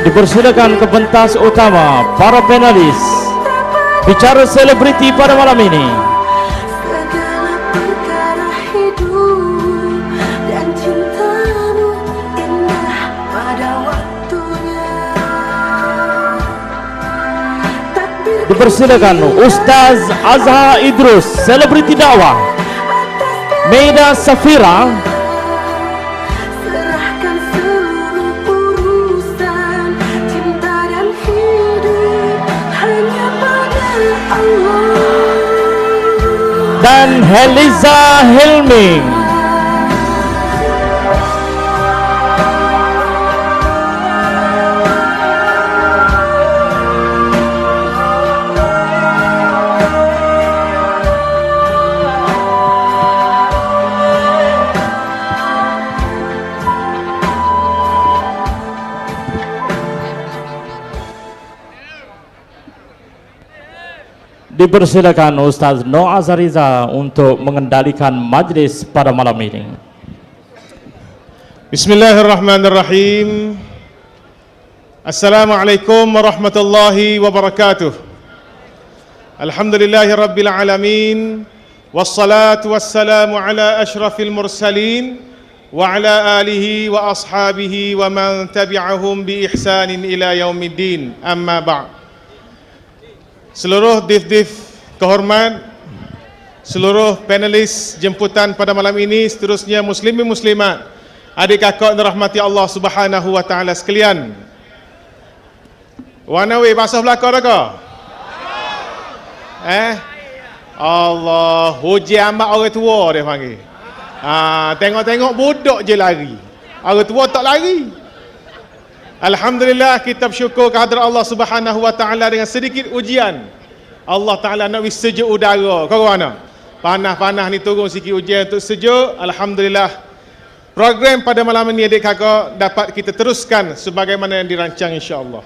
Dipersilakan ke pentas utama para panelis bicara selebriti pada malam ini. Segala perkara hidup dan cintamu indah pada waktunya. Dipersilakan Ustaz Azhar Idrus, selebriti dakwah Maida Safira. Serahkan seluruh urusan cinta dan hidup hanya pada Allah. Dan Heliza Hilmi. Dipersilakan Ustaz Noah Azariza untuk mengendalikan majlis pada malam ini. Bismillahirrahmanirrahim. Assalamualaikum warahmatullahi wabarakatuh. Alhamdulillahi rabbil alamin. Wassalatu wassalamu ala ashrafil mursalin wa ala alihi wa ashabihi wa man tabi'ahum bi ihsanin ila yaumiddin. Amma ba'd. Seluruh dif-dif kehormat, seluruh panelis jemputan pada malam ini, seterusnya muslimin muslimat, adik kakak dirahmati Allah Subhanahu wa taala sekalian. Wana we basuh belaka dah ke? Allah, hujan amat orang tua dia panggil. Tengok-tengok budak je lari. Orang tua tak lari. Alhamdulillah, kita bersyukur kehadrat Allah Subhanahu wa taala dengan sedikit ujian. Allah Taala nak wis sejuk udara. Kau mana? Panas-panas ni turun sikit ujian untuk sejuk. Alhamdulillah. Program pada malam ini adik kakak dapat kita teruskan sebagaimana yang dirancang insya-Allah.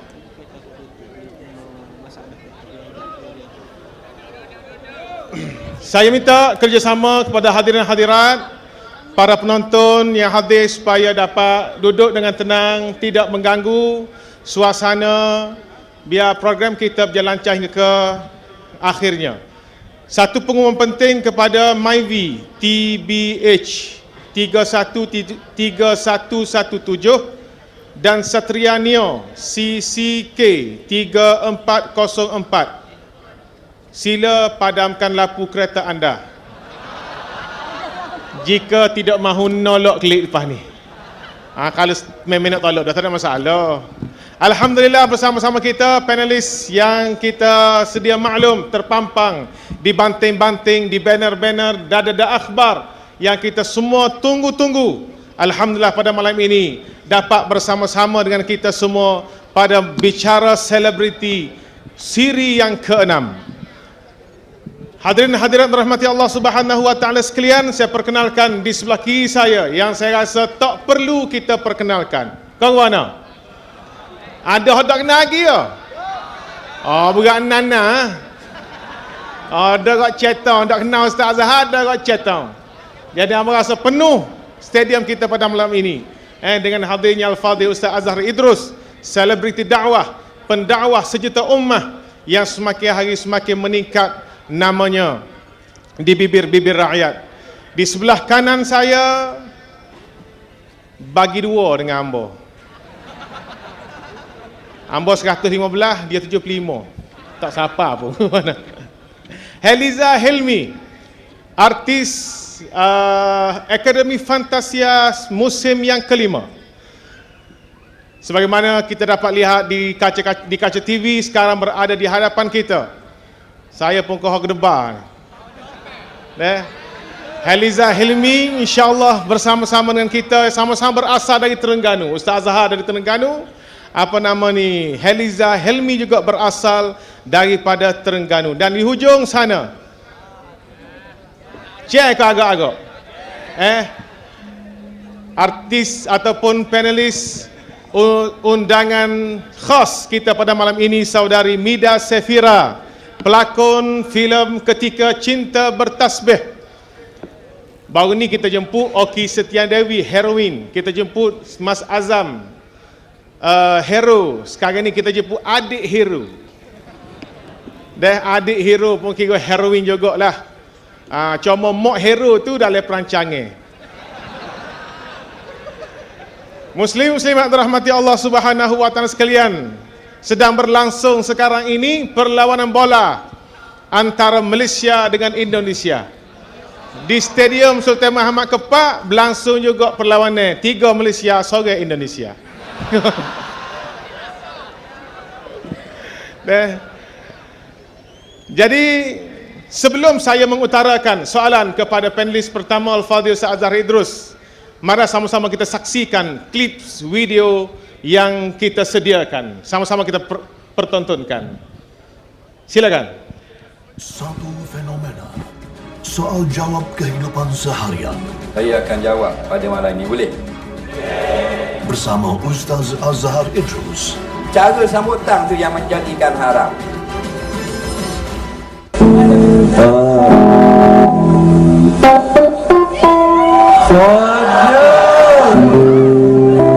Saya minta kerjasama kepada hadirin hadirat, para penonton yang hadir supaya dapat duduk dengan tenang, tidak mengganggu suasana, biar program kita berjalan lancar hingga ke akhirnya. Satu pengumuman penting kepada MyV TBH 3117 dan Satria Neo CCK 3404. Sila padamkan lampu kereta anda jika tidak mahu nolak klik lepas ni. Kalau memang nak tolak dah tak ada masalah. Alhamdulillah, bersama-sama kita panelis yang kita sedia maklum terpampang di banting-banting, di banner-banner, dada-dada akhbar yang kita semua tunggu-tunggu. Alhamdulillah pada malam ini dapat bersama-sama dengan kita semua pada bicara selebriti siri yang ke-6. Hadirin hadirat rahmati Allah Subhanahu wa taala sekalian, saya perkenalkan di sebelah kiri saya yang saya rasa tak perlu kita perkenalkan. Kau mana? Ada hot tak kenal lagi ya? Berat nana. Ada kat Cetong, tak kenal Ustaz Azhar, ada kat Cetong. Jadi saya rasa penuh stadium kita pada malam ini dengan hadirnya Al-Fadhil Ustaz Azhar Idrus, selebriti dakwah, pendakwah sejuta ummah yang semakin hari semakin meningkat namanya di bibir-bibir rakyat. Di sebelah kanan saya bagi dua dengan Ambo. Ambo 115, dia 75. Tak siapa pun. Heliza Hilmi, artis Akademi Fantasia musim yang kelima. Sebagaimana kita dapat lihat di kaca TV sekarang berada di hadapan kita. Saya pun kohok debar. Heliza Hilmi insya-Allah bersama-sama dengan kita, sama-sama berasal dari Terengganu. Ustaz Azhar dari Terengganu. Heliza Hilmi juga berasal daripada Terengganu. Dan di hujung sana, cek ke agak-agak, artis ataupun panelis undangan khas kita pada malam ini, saudari Maida Safira, pelakon filem Ketika Cinta Bertasbih. Baru ni kita jemput Oki Setiadewi, heroin. Kita jemput Mas Azam, hero. Sekarang ni kita jemput adik hero. Adik hero pun kira heroin jugalah. Cuma mak hero tu dalam perancangan. Muslim-muslimat dirahmati Allah Subhanahu wa taala sekalian, sedang berlangsung sekarang ini perlawanan bola antara Malaysia dengan Indonesia. Di Stadium Sultan Muhammad Kepak berlangsung juga perlawanan 3 Malaysia, 1 Indonesia. Jadi sebelum saya mengutarakan soalan kepada panelis pertama Al-Fadhil Ustaz Azhar Idrus, mari sama-sama kita saksikan klip video yang kita sediakan. Sama-sama kita pertontonkan. Silakan. Satu fenomena soal jawab kehidupan seharian Saya akan jawab pada malam ini, boleh? bersama Ustaz Azhar Idrus. Cara sambutan tu yang menjadikan haram.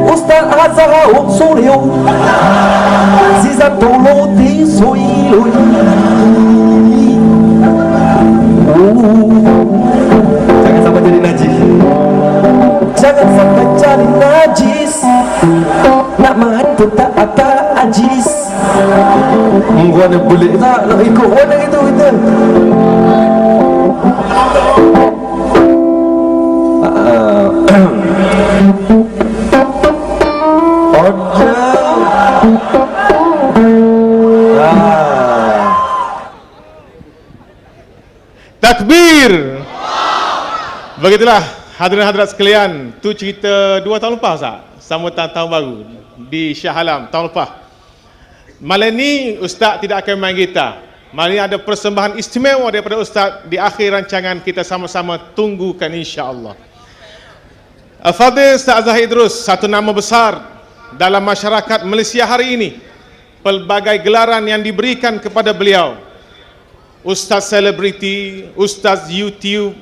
Ustaz Azhar Uksuriu Zizat Tulu Di Suilui Jangan sampai jadi najis. Jangan sampai jadi najis. Nak mati tak akan ajis. Gua nak boleh tak nak ikut warna itu kita. Takbir. Begitulah hadirin hadirat sekalian, tu cerita 2 tahun lepas Ustaz, sambutan tahun baru di Shah Alam tahun lepas. Malam ni Ustaz tidak akan main gitar. Malam ni ada persembahan istimewa daripada Ustaz di akhir rancangan, kita sama-sama tunggukan insya-Allah. Al-Fadhil Ustaz Azhar Idrus, satu nama besar dalam masyarakat Malaysia hari ini. Pelbagai gelaran yang diberikan kepada beliau. Ustaz selebriti, Ustaz YouTube,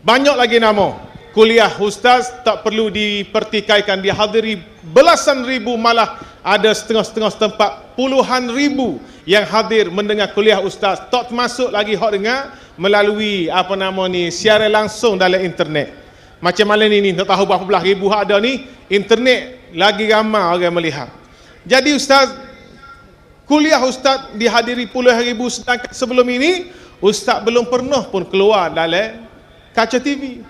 banyak lagi nama. Kuliah Ustaz tak perlu dipertikaikan, dihadiri belasan ribu, malah ada setengah-setengah tempat puluhan ribu yang hadir mendengar kuliah Ustaz. Tak termasuk lagi hak dengar melalui siaran langsung dalam internet. Macam malam ni tak tahu berapa belah ribu hak ada ni, internet lagi ramai orang melihat. Jadi Ustaz, kuliah Ustaz dihadiri puluhan ribu, sedangkan sebelum ini Ustaz belum pernah pun keluar dalam kaca TV.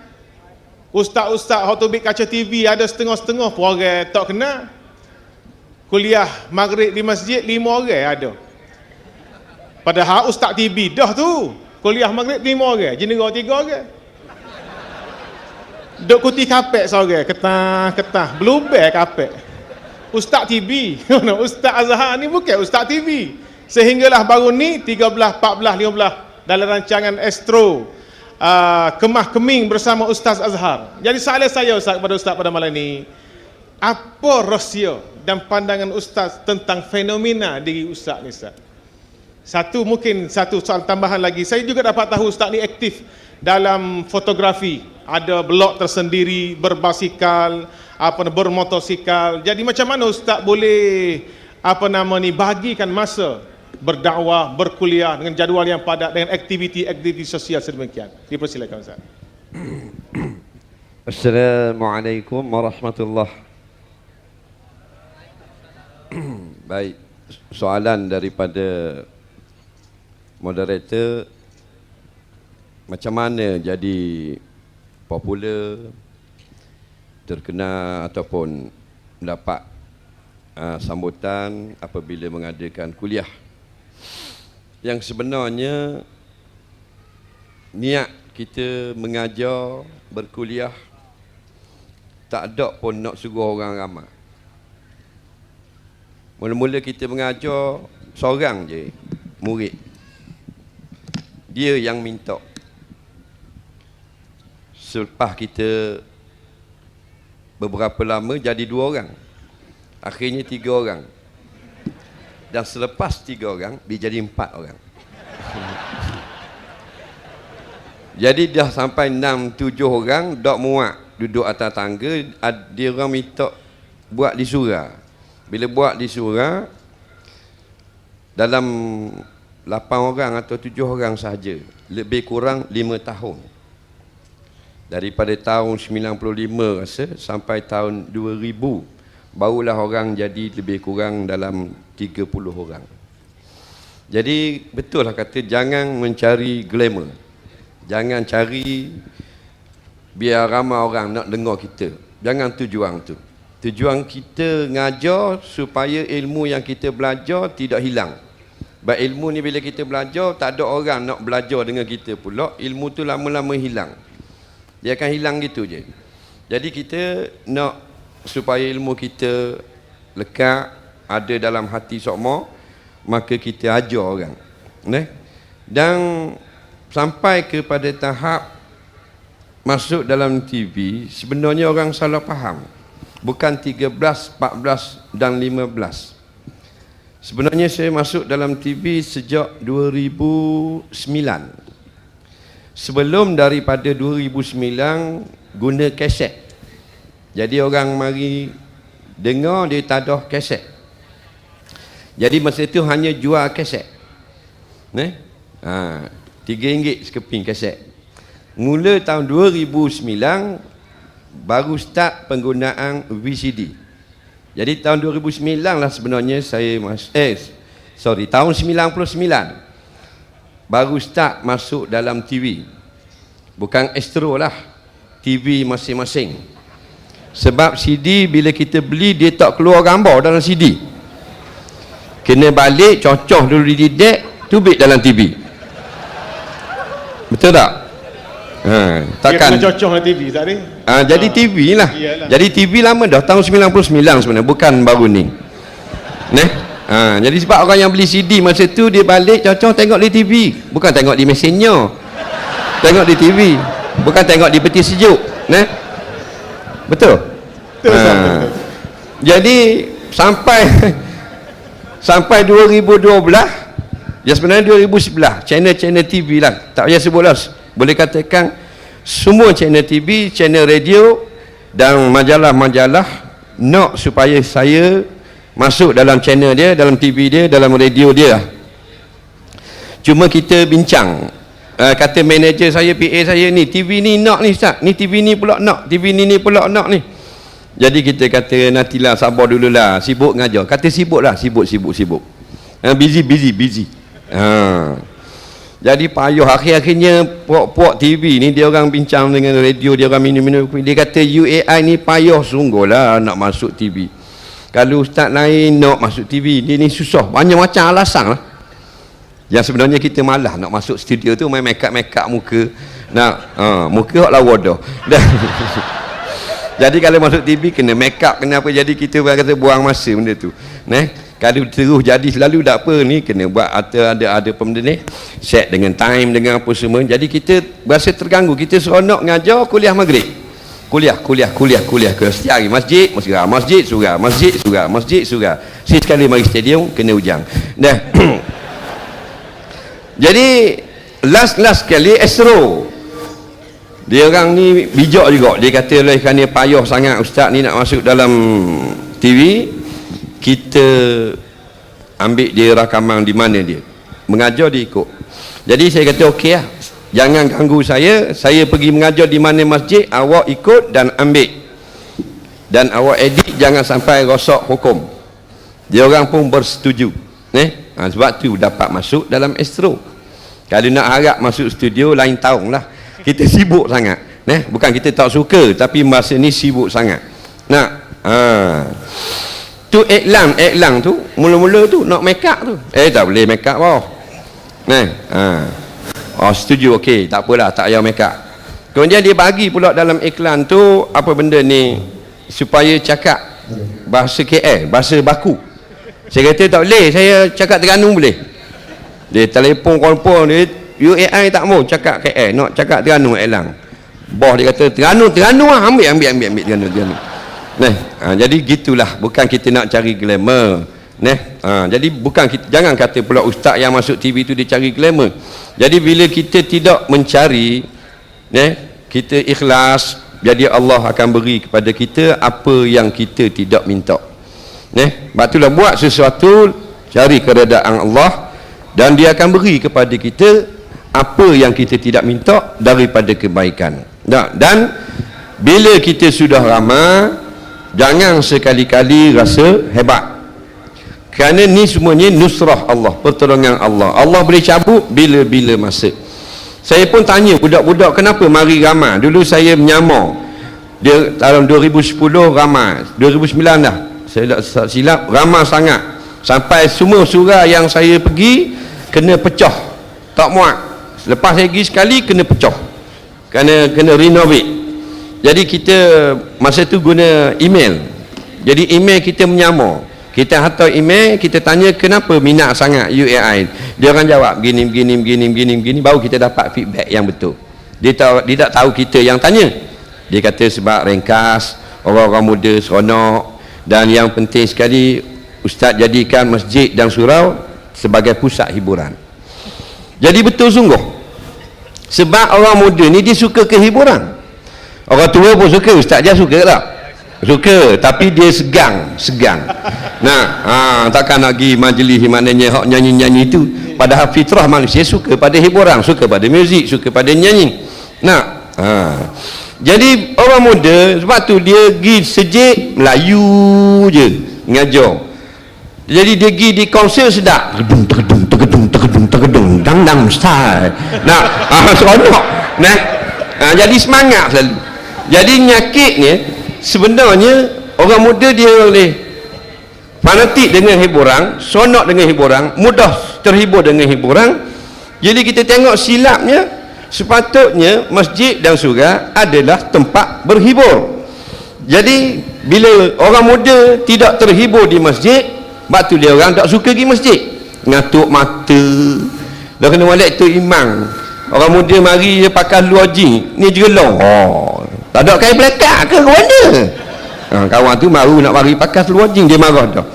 Ustaz-ustaz hak tubik kaca TV ada setengah-setengah pun orang tak kenal. Kuliah maghrib di masjid 5 orang ada. Padahal Ustaz TV dah tu. Kuliah maghrib 5 orang, jenera 3 orang. Duk kuti kapek seorang, ketah-ketah, bluebell kapek. Ustaz TV. Ustaz Azhar ni bukan Ustaz TV. Sehinggalah baru ni 13, 14, 15 dalam rancangan Astro Kemah Keming bersama Ustaz Azhar. Jadi soalan saya Ustaz kepada Ustaz pada malam ni, apa rahsia dan pandangan Ustaz tentang fenomena diri Ustaz ni Ustaz? Mungkin satu soal tambahan lagi. Saya juga dapat tahu Ustaz ni aktif dalam fotografi. Ada blog tersendiri, berbasikal, bermotosikal. Jadi macam mana Ustaz boleh bahagikan masa berdakwah, berkuliah dengan jadual yang padat, dengan aktiviti-aktiviti sosial sedemikian? Dipersilakan Ustaz. Assalamualaikum warahmatullahi. Baik, soalan daripada moderator, macam mana jadi popular, terkenal ataupun mendapat sambutan apabila mengadakan kuliah. Yang sebenarnya niat kita mengajar, berkuliah, tak ada pun nak suruh orang ramai. Mula-mula kita mengajar seorang je murid, dia yang minta. Selepas kita beberapa lama jadi 2 orang, akhirnya 3 orang, dan selepas 3 orang dia jadi 4 orang. Jadi dah sampai 6-7 orang, dok muat duduk atas tangga. Dia orang minta buat di surau. Bila buat di surau, dalam 8 orang atau 7 orang sahaja, lebih kurang 5 tahun. Daripada tahun 95 rasa sampai tahun 2000, barulah orang jadi lebih kurang dalam 30 orang. Jadi betul lah kata, jangan mencari glamour. Jangan cari biar ramai orang nak dengar kita. Jangan tujuan tu. Tujuan kita ngajar supaya ilmu yang kita belajar tidak hilang. Sebab ilmu ni bila kita belajar, tak ada orang nak belajar dengan kita pula, ilmu tu lama-lama hilang. Dia akan hilang gitu je. Jadi kita nak supaya ilmu kita lekat, ada dalam hati sokmo, maka kita ajar orang. Dan sampai kepada tahap masuk dalam TV, sebenarnya orang salah faham. Bukan 13, 14 dan 15. Sebenarnya saya masuk dalam TV sejak 2009. Sebelum daripada 2009 guna kaset. Jadi orang mari dengar, dia tak ada kaset. Jadi masa itu hanya jual kaset. RM3 sekeping kaset. Mula tahun 2009 baru start penggunaan VCD. Jadi tahun 2009 lah sebenarnya saya tahun 99 baru start masuk dalam TV. Bukan Astro lah, TV masing-masing. Sebab CD bila kita beli, dia tak keluar gambar dalam CD. Kena balik, cocoh dulu di dek, tubik dalam TV. Betul tak? Takkan dia cocok dengan TV tak ni? Jadi TV lah. Iyalah. Jadi TV lama dah, tahun 99 sebenarnya, bukan baru ni. Jadi sebab orang yang beli CD masa tu, dia balik cocok tengok di TV, bukan tengok di mesinnya. Tengok di TV, bukan tengok di peti sejuk. Betul? Betul. Jadi sampai 2012, ya sebenarnya 2011, channel TV lah, tak payah sebut lah. Boleh katakan semua channel TV, channel radio dan majalah-majalah nak supaya saya masuk dalam channel dia, dalam TV dia, dalam radio dia. Cuma kita bincang, kata manager saya, PA saya, ni TV ni nak ni Ustaz, ni TV ni pula nak, TV ni pula nak ni. Jadi kita kata nantilah, sabar dululah, sibuk ngajar. Kata sibuk lah, sibuk. Busy. Jadi payah, akhir-akhirnya puak-puak TV ni, dia orang bincang dengan radio, dia orang minum-minum, dia kata UAI ni payah sungguh lah nak masuk TV. Kalau ustaz lain nak masuk TV, dia ni susah, banyak macam alasan lah. Yang sebenarnya kita malas nak masuk studio tu, main make up muka, nak muka hok lawa dah. Jadi kalau masuk TV kena make up, kena apa, jadi kita kata buang masa benda tu. Kalau terus jadi selalu tak apa, ni kena buat ada benda ni, set dengan time, dengan apa semua. Jadi kita berasa terganggu, kita seronok ngajar kuliah maghrib. Kuliah. Setiap hari masjid, surau. Sekali mari stadium, kena hujang. Jadi last kali Astro, dia orang ni bijak juga. Dia kata oleh kerana payah sangat ustaz ni nak masuk dalam TV, kita ambil dia rakaman di mana dia mengajar, dia ikut. Jadi saya kata okey lah, jangan ganggu saya pergi mengajar di mana masjid, awak ikut dan ambil, dan awak edit, jangan sampai rosak hukum. Dia orang pun bersetuju. Sebab tu dapat masuk dalam Astro. Kalau nak harap masuk studio lain tahun lah, kita sibuk sangat. Bukan kita tak suka, tapi masa ni sibuk sangat. Tu iklan tu mula-mula tu nak make up tu, tak boleh make up bawah. Setuju, okey, tak apalah, tak payah make up. Kemudian dia bagi pula dalam iklan tu apa benda ni, supaya cakap bahasa KL, bahasa baku. Saya kata tak boleh, saya cakap Terengganu boleh. Dia telefon kolpon dia, UAI tak mau cakap KL, nak cakap Terengganu iklan. Bos dia kata Terengganu lah, ambil Terengganu. Jadi gitulah, bukan kita nak cari glamour. Jadi bukan kita, jangan kata pula ustaz yang masuk TV tu dia cari glamour. Jadi bila kita tidak mencari, kita ikhlas, jadi Allah akan beri kepada kita apa yang kita tidak minta. Sebab itulah buat sesuatu, cari keredaan Allah, dan dia akan beri kepada kita apa yang kita tidak minta daripada kebaikan. Dan bila kita sudah ramah, jangan sekali-kali rasa hebat, kerana ni semuanya nusrah Allah, pertolongan Allah. Allah boleh cabut bila-bila masa. Saya pun tanya budak-budak kenapa mari ramah. Dulu saya menyamar, dia tahun 2010 ramah, 2009 dah saya tak silap, ramah sangat, sampai semua surau yang saya pergi kena pecah, tak muat. Lepas saya pergi sekali kena pecah, kena renovate. Jadi kita masa tu guna email. Jadi email kita menyamar, kita hantar email, kita tanya kenapa minat sangat UAI, dia akan jawab begini, baru kita dapat feedback yang betul. Dia tak tahu kita yang tanya. Dia kata sebab ringkas, orang-orang muda seronok, dan yang penting sekali ustaz jadikan masjid dan surau sebagai pusat hiburan. Jadi betul sungguh, sebab orang muda ni dia suka kehiburan. Orang tua pun suka, ustaz je suka tak? Suka, tapi dia segang. Takkan nak pergi majlis maknanya hak nyanyi-nyanyi itu. Padahal fitrah manusia suka pada hiburan, suka pada muzik, suka pada nyanyi. Jadi orang muda, sebab tu dia pergi sejik Melayu je ngajar. Jadi dia pergi di konsert sedap, tegedung dang style. Seronok. Jadi semangat selalu. Jadi nyakitnya sebenarnya orang muda dia boleh fanatik dengan hiburan, seronok dengan hiburan, mudah terhibur dengan hiburan. Jadi kita tengok silapnya, sepatutnya masjid dan surau adalah tempat berhibur. Jadi bila orang muda tidak terhibur di masjid, sebab tu dia orang tak suka pergi masjid, ngatuk mata. Dah kena molek tu imam, orang muda mari dia pakai luar jin ni jelong, tak ada kain pelekat ke mana? Kawan tu baru nak mari pakai luar jin, dia marah dah.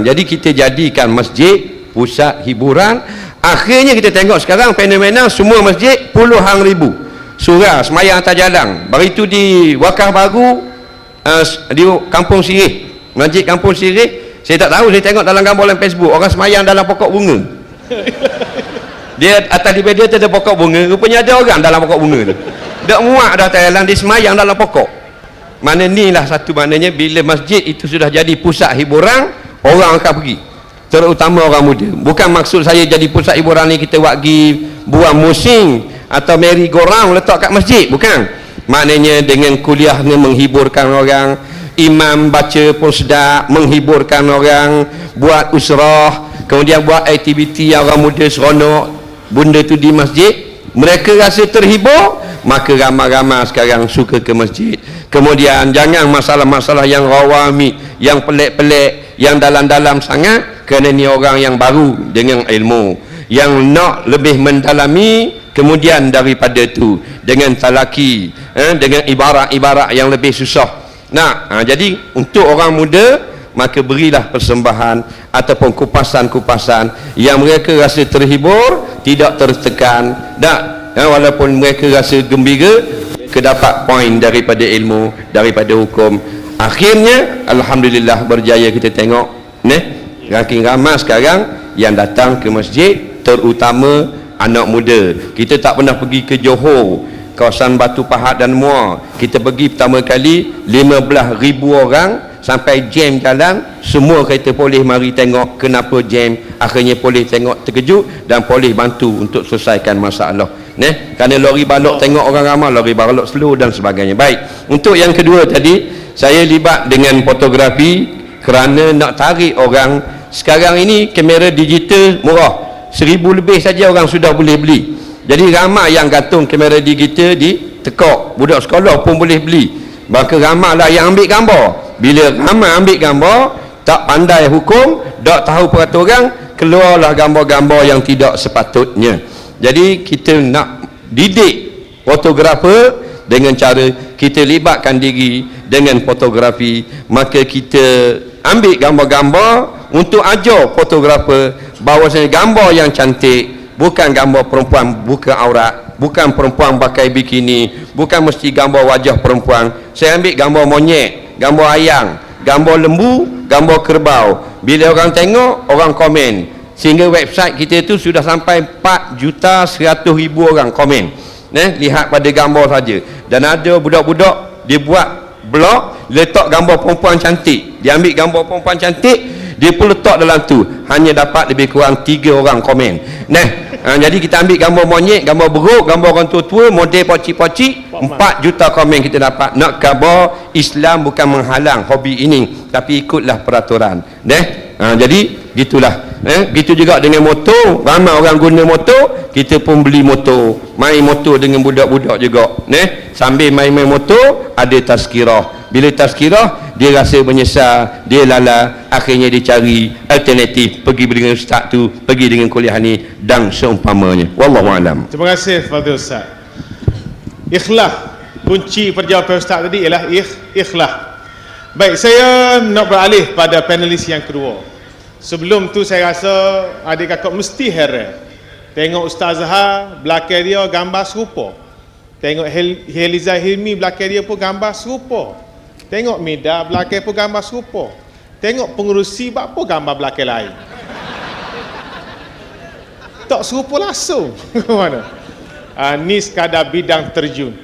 Jadi kita jadikan masjid pusat hiburan. Akhirnya kita tengok sekarang fenomena semua masjid puluhan ribu surau semayang atas jalan. Baru itu di Wakaf Baru, di Kampung Sirih, masjid Kampung Sirih, saya tak tahu, saya tengok dalam gambar dalam Facebook, orang semayang dalam pokok bunga. Dia atas di media ada pokok bunga, rupanya ada orang dalam pokok bunga tu. Tak muat dah atas jalan, dia semayang dalam pokok. Mana ni lah satu maknanya, bila masjid itu sudah jadi pusat hiburan, orang akan pergi, terutama orang muda. Bukan maksud saya jadi pusat hiburan ni kita buat pergi buang musing atau merry go round letak kat masjid, bukan. Maknanya dengan kuliahnya menghiburkan orang, imam baca pun sedap, menghiburkan orang, buat usrah, kemudian buat aktiviti yang orang muda seronok, benda tu di masjid, mereka rasa terhibur, maka ramai-ramai sekarang suka ke masjid. Kemudian jangan masalah-masalah yang rawami, yang pelik-pelik, yang dalam-dalam sangat, kerana ni orang yang baru dengan ilmu, yang nak lebih mendalami, kemudian daripada tu dengan talaki, dengan ibarat-ibarat yang lebih susah. Jadi untuk orang muda, maka berilah persembahan ataupun kupasan-kupasan yang mereka rasa terhibur, tidak tertekan, walaupun mereka rasa gembira, kedapat poin daripada ilmu, daripada hukum. Akhirnya alhamdulillah berjaya. Kita tengok ranking ramai sekarang yang datang ke masjid, terutama anak muda. Kita tak pernah pergi ke Johor, kawasan Batu Pahat dan Muar. Kita pergi pertama kali 15,000 orang, sampai jam jalan, semua kereta polis mari tengok kenapa jam. Akhirnya polis tengok terkejut dan polis bantu untuk selesaikan masalah. Kerana lori balok tengok orang ramai, lori balok slow dan sebagainya. Baik, untuk yang kedua tadi, saya libat dengan fotografi kerana nak tarik orang. Sekarang ini kamera digital murah, 1,000 lebih saja orang sudah boleh beli. Jadi ramai yang gantung kamera digital di tekok, budak sekolah pun boleh beli. Maka ramailah yang ambil gambar. Bila ramai ambil gambar, tak pandai hukum, tak tahu peraturan, keluarlah gambar-gambar yang tidak sepatutnya. Jadi kita nak didik fotografer dengan cara kita libatkan diri dengan fotografi. Maka kita ambil gambar-gambar untuk ajar fotografer bahawasanya gambar yang cantik bukan gambar perempuan buka aurat, bukan perempuan pakai bikini, bukan mesti gambar wajah perempuan. Saya ambil gambar monyet, gambar ayam, gambar lembu, gambar kerbau. Bila orang tengok, orang komen. Sehingga website kita tu sudah sampai 4.100.000 orang komen. Lihat pada gambar saja. Dan ada budak-budak dia buat blog, letak gambar perempuan cantik. Dia ambil gambar perempuan cantik, dia pun letak dalam tu. Hanya dapat lebih kurang 3 orang komen. Jadi kita ambil gambar monyet, gambar beruk, gambar orang tua-tua, model pocik-pocik, 4 juta komen kita dapat. Nak khabar, Islam bukan menghalang hobi ini, tapi ikutlah peraturan. Jadi gitulah. Gitu juga dengan motor, ramai orang guna motor, kita pun beli motor, main motor dengan budak-budak juga. Sambil main-main motor, ada tazkirah. Bila tazkirah, dia rasa menyesal, dia lala, akhirnya dia cari alternatif, pergi dengan ustaz tu, pergi dengan kuliah ni dan seumpamanya. Wallahualam. Terima kasih Fadil Ustaz. Ikhlas. Kunci perjawapan Ustaz tadi ialah ikhlas. Baik, saya nak beralih pada panelis yang kedua. Sebelum tu saya rasa adik kakak mesti heran. Tengok Ustaz Azhar, belakang dia gambar serupa. Tengok Heliza Hilmi, belakang dia pun gambar serupa. Tengok Mida, belakang pun gambar serupa. Tengok pengerusi, apa gambar belakang lain. Tak serupa langsung. Mana? Ni sekadar bidang terjun.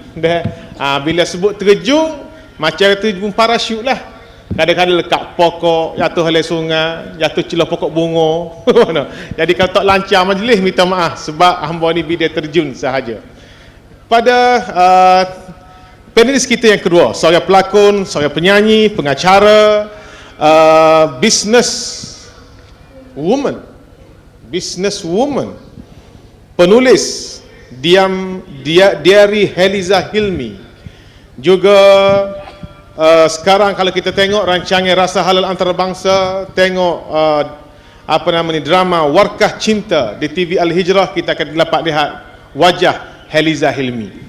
Bila sebut terjun, macam terjun parachute lah. Kadang-kadang lekat pokok, jatuh oleh sungai, jatuh celah pokok bunga. Jadi kalau tak lancar majlis, minta maaf sebab hamba ni bidang terjun sahaja. Pada panelis kita yang kedua, seorang pelakon, seorang penyanyi, pengacara, business woman, penulis diary Heliza Hilmi, juga sekarang kalau kita tengok rancangan Rasa Halal Antarabangsa, tengok drama Warkah Cinta di TV Al-Hijrah, kita akan dapat lihat wajah Heliza Hilmi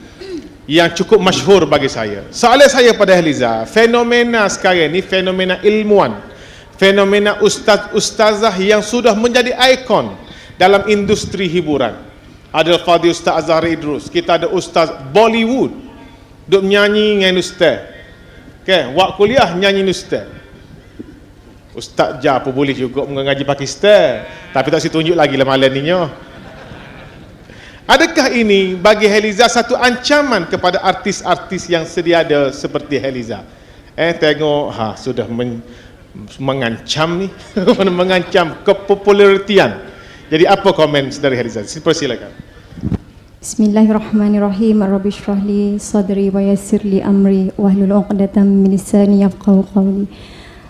yang cukup masyhur bagi saya. Soalan saya pada Heliza, fenomena sekarang ni fenomena ilmuwan, fenomena ustazah yang sudah menjadi ikon dalam industri hiburan. Ada Fadil Ustaz Azhar Idrus, kita ada Ustaz Bollywood duk menyanyi dengan ustaz. Wak kuliah nyanyi ustaz. Ustaz Jah pun boleh juga mengaji Pakistan, tapi tak tunjuk lagi lah malam ni. Adakah ini bagi Heliza satu ancaman kepada artis-artis yang sedia ada seperti Heliza? Tengok sudah mengancam ni. Mengancam kepopularitian. Jadi apa komen dari Heliza? Persilakan. Bismillahirrahmanirrahim. Rabbi shrah li sadri wa yassir li amri wahlul 'uqdatam min lisani yafqahu qawli.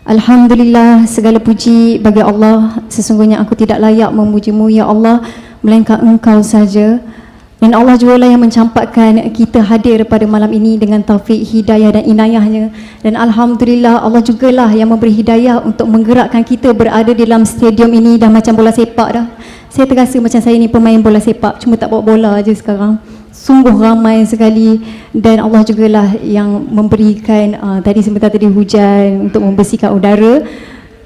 Alhamdulillah, segala puji bagi Allah. Sesungguhnya aku tidak layak memujimu ya Allah, melainkan Engkau saja. Dan Allah jugalah yang mencampakkan kita hadir pada malam ini dengan taufik, hidayah dan inayahnya. Dan Alhamdulillah, Allah jugalah yang memberi hidayah untuk menggerakkan kita berada di dalam stadium ini dah macam bola sepak dah. Saya terasa macam saya ni pemain bola sepak, cuma tak bawa bola aja sekarang. Sungguh ramai sekali. Dan Allah jugalah yang memberikan tadi sebentar tadi hujan untuk membersihkan udara.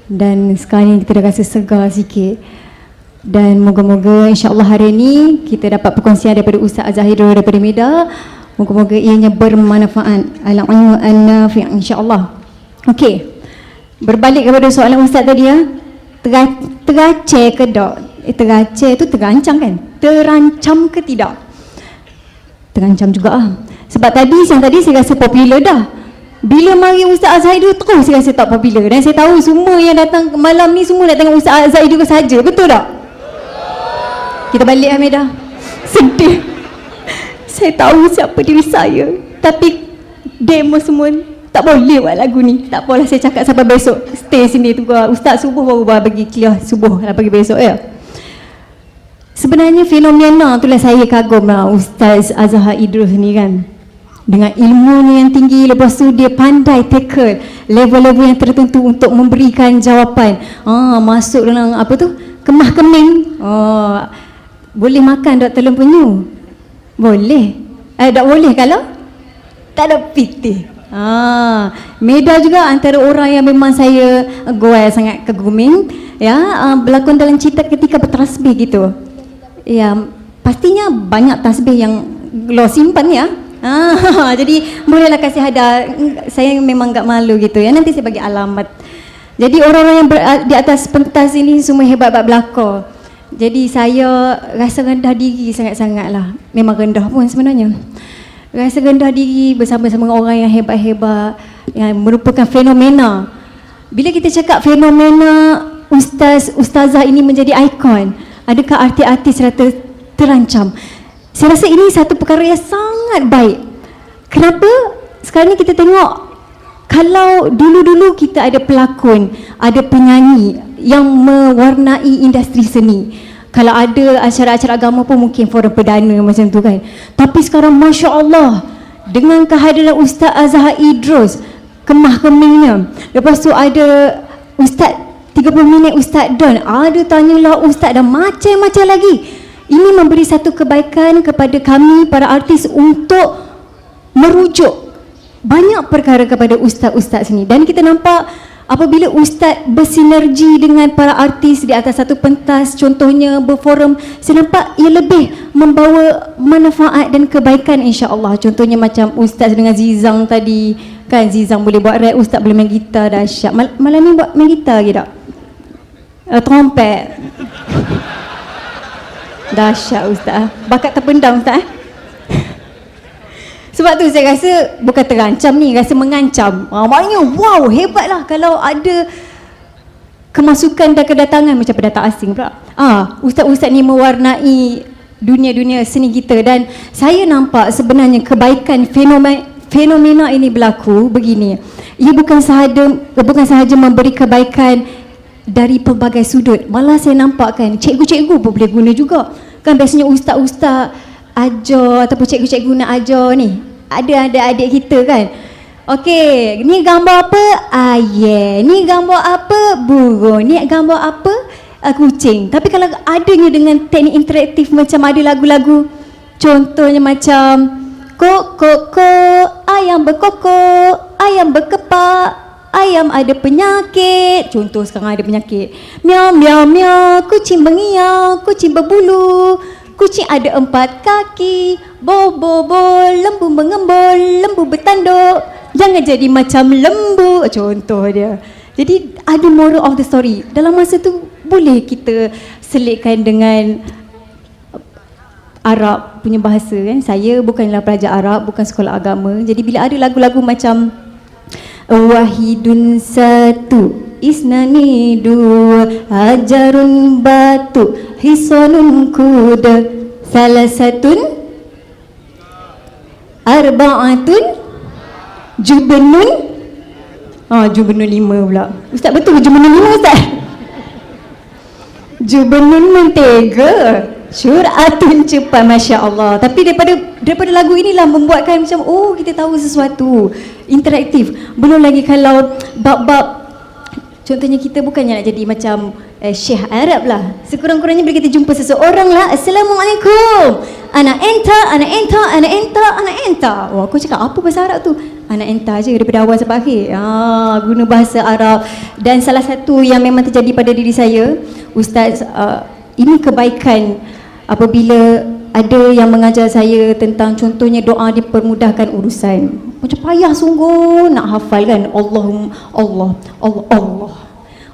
Dan sekarang ni kita dah rasa segar sikit. Dan moga-moga insya-Allah hari ini kita dapat perkongsian daripada Ustaz Azhar Idrus daripada Mida. Moga-moga ianya bermanfaat. Al-ilmu an-nafi' insya-Allah. Okey. Berbalik kepada soalan Ustaz tadi teraceh ke tak? Teraceh tu terancam kan? Terancam ke tidak? Terancam juga Sebab siang tadi saya rasa popular dah. Bila mari Ustaz Azhar Idrus terus saya rasa tak popular. Dan saya tahu semua yang datang malam ni semua nak tengok Ustaz Azhar Idrus saja. Betul tak? Kita balik Hamidah. Sedih. Saya tahu siapa diri saya, tapi demo semua tak boleh buat lagu ni. Tak apalah, saya cakap sampai besok. Stay sini tunggu Ustaz subuh baru bagi clear subuh lah pagi besok ya. Sebenarnya fenomena itulah saya kagum lah Ustaz Azhar Idrus ni kan. Dengan ilmunya yang tinggi, lepas tu dia pandai tackle level-level yang tertentu untuk memberikan jawapan. Masuk dalam apa tu? Kemah keming. Boleh makan tak telur penyu? Boleh. Tak boleh kalau tak ada pitih. Mida juga antara orang yang memang saya sangat kaguming ya, berlakon dalam cerita ketika bertasbih gitu. Ya, pastinya banyak tasbih yang lo simpan ya. Jadi bolehlah kasih hadiah. Saya memang enggak malu gitu ya. Nanti saya bagi alamat. Jadi orang-orang yang di atas pentas ini semua hebat-hebat belakang. Jadi saya rasa rendah diri sangat-sangat lah. Memang rendah pun sebenarnya. Rasa rendah diri bersama-sama orang yang hebat-hebat, yang merupakan fenomena. Bila kita cakap fenomena ustazah ini menjadi ikon, adakah artis-artis rata terancam? Saya rasa ini satu perkara yang sangat baik. Kenapa? Sekarang ni kita tengok, kalau dulu-dulu kita ada pelakon, ada penyanyi yang mewarnai industri seni. Kalau ada acara-acara agama pun mungkin forum perdana macam tu kan. Tapi sekarang Masya Allah, dengan kehadiran Ustaz Azhar Idrus, kemah kemingnya. Lepas tu ada Ustaz 30 minit Ustaz Don, ada tanyalah Ustaz dan macam-macam lagi. Ini memberi satu kebaikan kepada kami para artis untuk merujuk banyak perkara kepada ustaz-ustaz sini. Dan kita nampak apabila ustaz bersinergi dengan para artis di atas satu pentas, contohnya berforum, saya nampak ia lebih membawa manfaat dan kebaikan insya-Allah. Contohnya macam ustaz dengan Zizang tadi, kan Zizang boleh buat rap, ustaz boleh main gitar, dahsyat. Malam ni buat main gitar ke tak? Trompet. Dahsyat ustaz. Bakat terpendam ustaz. Sebab tu saya rasa bukan terancam ni, rasa mengancam. Maknanya wow, hebatlah kalau ada kemasukan dan kedatangan macam pendatang asing pula. Ustaz-ustaz ni mewarnai dunia-dunia seni kita. Dan saya nampak sebenarnya kebaikan fenomena ini berlaku begini. Ia bukan sahaja memberi kebaikan dari pelbagai sudut. Malah saya nampak kan cikgu-cikgu pun boleh guna juga. Kan biasanya ustaz-ustaz ajar ataupun cikgu-cikgu nak ajar ni, ada adik-adik kita kan. Okey, ni gambar apa? Ayam. Ni gambar apa? Burung. Ni gambar apa? Kucing. Tapi kalau adanya dengan teknik interaktif macam ada lagu-lagu, contohnya macam kok, ayam berkokok, ayam berkepak, ayam ada penyakit. Contoh sekarang ada penyakit. Miau, miau, miau, kucing mengiau, kucing berbulu, kucing ada 4 kaki, bo, lembu mengembul, lembu bertanduk, jangan jadi macam lembu. Contoh dia. Jadi ada moral of the story. Dalam masa tu boleh kita selitkan dengan Arab punya bahasa kan. Saya bukanlah pelajar Arab, bukan sekolah agama. Jadi bila ada lagu-lagu macam wahidun satu, isnani dua, hajarun batu, hisanun kuda, salasatun, arba'atun, jubnun. Jubnun 5 pula. Ustaz betul jubnun 5 Ustaz? Jubnun mentega, syuratun cepat, Masya Allah. Tapi daripada lagu inilah membuatkan macam kita tahu sesuatu interaktif. Belum lagi kalau bab-bab, contohnya kita bukannya nak jadi macam Syekh Arab lah. Sekurang-kurangnya bila kita jumpa seseorang lah, Assalamualaikum, ana enta. Wah, aku cakap apa bahasa Arab tu? Ana enta je daripada awal sampai akhir. Guna bahasa Arab. Dan salah satu yang memang terjadi pada diri saya, Ustaz, ini kebaikan apabila ada yang mengajar saya tentang contohnya doa dipermudahkan urusan. Macam payah sungguh nak hafal kan.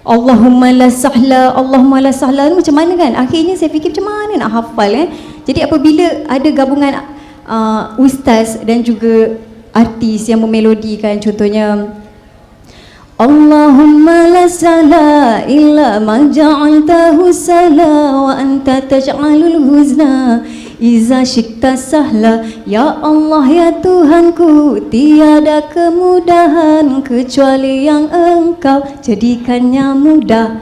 Allahumma la sahla, Allahumma la sahla. Macam mana kan? Akhirnya saya fikir macam mana nak hafal kan. Jadi apabila ada gabungan ustaz dan juga artis yang memelodikan, contohnya Allahumma la sahla illa ma ja'altahu sahla wa anta taj'alul huzna iza syikta sahla. Ya Allah, ya Tuhanku, tiada kemudahan kecuali yang Engkau jadikannya mudah.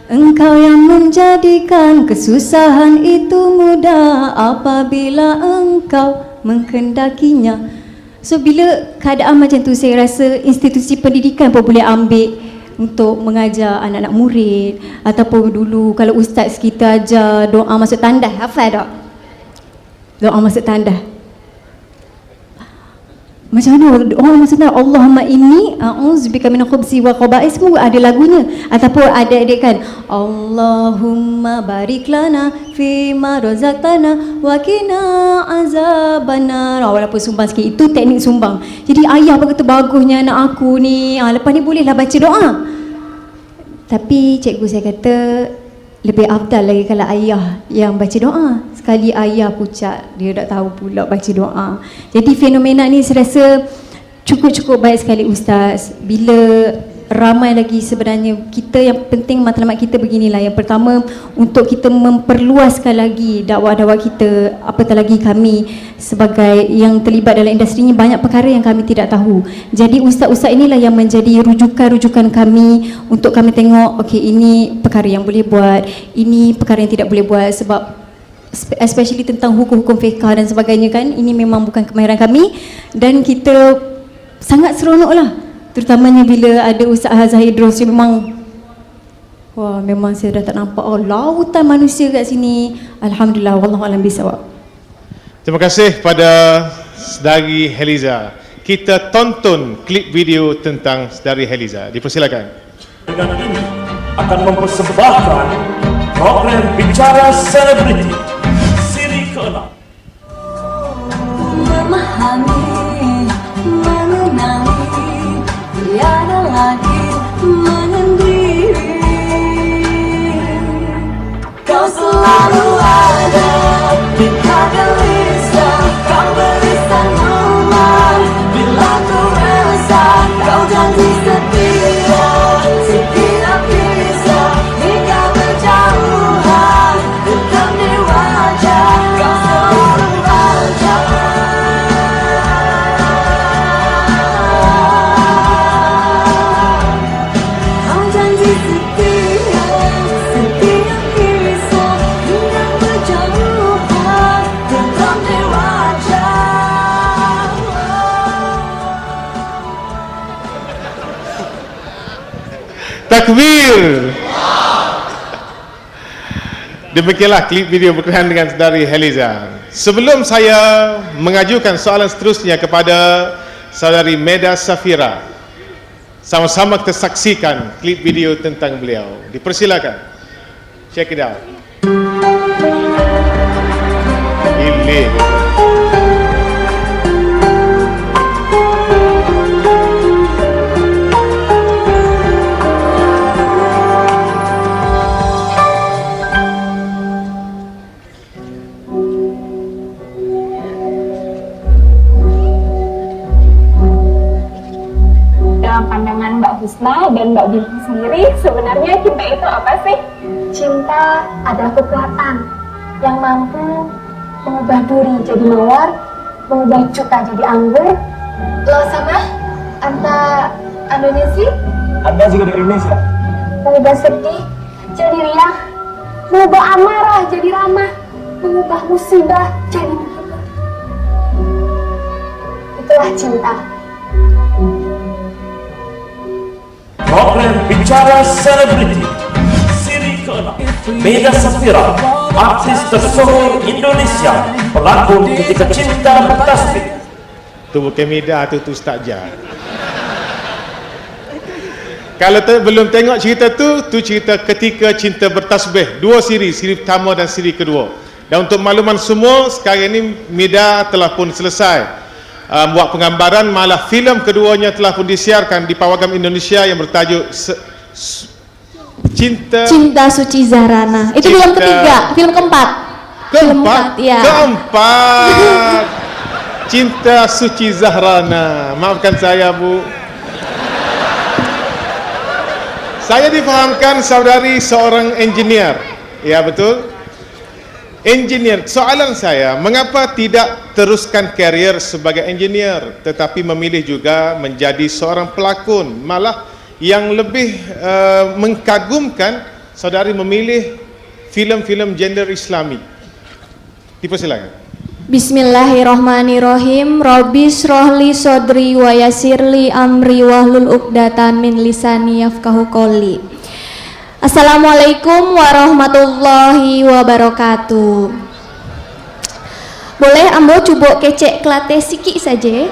Engkau yang menjadikan kesusahan itu mudah apabila Engkau mengkendakinya. So bila keadaan macam tu, saya rasa institusi pendidikan pun boleh ambil untuk mengajar anak-anak murid. Ataupun dulu kalau ustaz kita ajar doa masuk tandas, hafal tak? Doa masuk tandas. Macam mana orang maksudnya Allahumma inni a'udzubika min khubsi wa khaba'is, semua ada lagunya. Ataupun ada kan Allahumma barik lana fi ma razaqtana wa qina azabannar. Walaupun sumbang sikit, itu teknik sumbang. Jadi ayah berkata bagusnya anak aku ni, lepas ni bolehlah baca doa. Tapi cikgu saya kata lebih afdal lagi kalau ayah yang baca doa. Sekali ayah pucat, dia tak tahu pula baca doa. Jadi fenomena ni saya rasa cukup-cukup baik sekali Ustaz. Bila ramai lagi sebenarnya, kita yang penting matlamat kita beginilah. Yang pertama, untuk kita memperluaskan lagi dakwah-dakwah kita, apatah lagi kami sebagai yang terlibat dalam industri ini, banyak perkara yang kami tidak tahu. Jadi ustaz-ustaz inilah yang menjadi rujukan-rujukan kami untuk kami tengok, okey, ini perkara yang boleh buat, ini perkara yang tidak boleh buat. Sebab especially tentang hukum-hukum fiqh dan sebagainya kan, ini memang bukan kemahiran kami, dan kita sangat seronok lah. Terutamanya bila ada Ustaz Azhar Idrus, memang wah, memang saya dah tak nampak lautan manusia kat sini. Alhamdulillah, wallahu a'lam bisawab. Terima kasih pada Saudari Heliza. Kita tonton klip video tentang Saudari Heliza. Dipersilakan. Dengan ini akan mempersembahkan program Bicara Selebriti siri ke-6. Memahami, mengenali, tiada lagi menyendiri. Kau selalu ada di gelisah, kau berikan rumah. Bila ku rasa kau janji setia, setiap kisah hingga berjauhan, tetap di wajah kau selalu ada. Kau janji setia, setiap kisah hingga berjauhan, tetap di wajah. Takbir. Demikianlah klip video berkenaan dengan Saudari Heliza. Sebelum saya mengajukan soalan seterusnya kepada Saudari Meda Safira, sama-sama kita saksikan klip video tentang beliau. Dipersilakan. Check it out. Ini. Dalam pandangan Mbak Husna dan Mbak Binti sendiri, sebenarnya cinta itu apa sih? Cinta adalah kekuatan yang mampu mengubah duri jadi mawar, mengubah cuka jadi anggur. Lo sama? Anta Indonesia? Anda juga dari Indonesia. Mengubah sedih jadi riang, mengubah amarah jadi ramah, mengubah musibah jadi menghibur. Itulah cinta. Program Bicara Selebriti siri ke-6. Meda Safira, artis tersohor Indonesia, pelakon ketika cinta bertasbih. Tu bukan Meda, tu Ustaz Jah. Kalau belum tengok cerita tu cerita ketika cinta bertasbih. Dua siri pertama dan siri kedua. Dan untuk makluman semua, sekarang ini Meda telah pun selesai buat penggambaran, malah filem keduanya telah pun disiarkan di pawagam Indonesia yang bertajuk Cinta Suci Zahrana. Itu film ketiga, film keempat. Ya. Keempat. Cinta Suci Zahrana. Maafkan saya, Bu. Saya difahamkan saudari seorang engineer. Ya, betul. Engineer. Soalan saya, mengapa tidak teruskan karier sebagai engineer tetapi memilih juga menjadi seorang pelakon? Malah yang lebih mengkagumkan, saudari memilih filem-filem gender Islami. Dipersilakan. Bismillahirrahmanirrahim. Rabbi shrahli sodri wa yassirli amri wahlul uqdatan min lisani yafqahu qawli. Assalamualaikum warahmatullahi wabarakatuh. Boleh ambo coba kecek kelate sikit saja.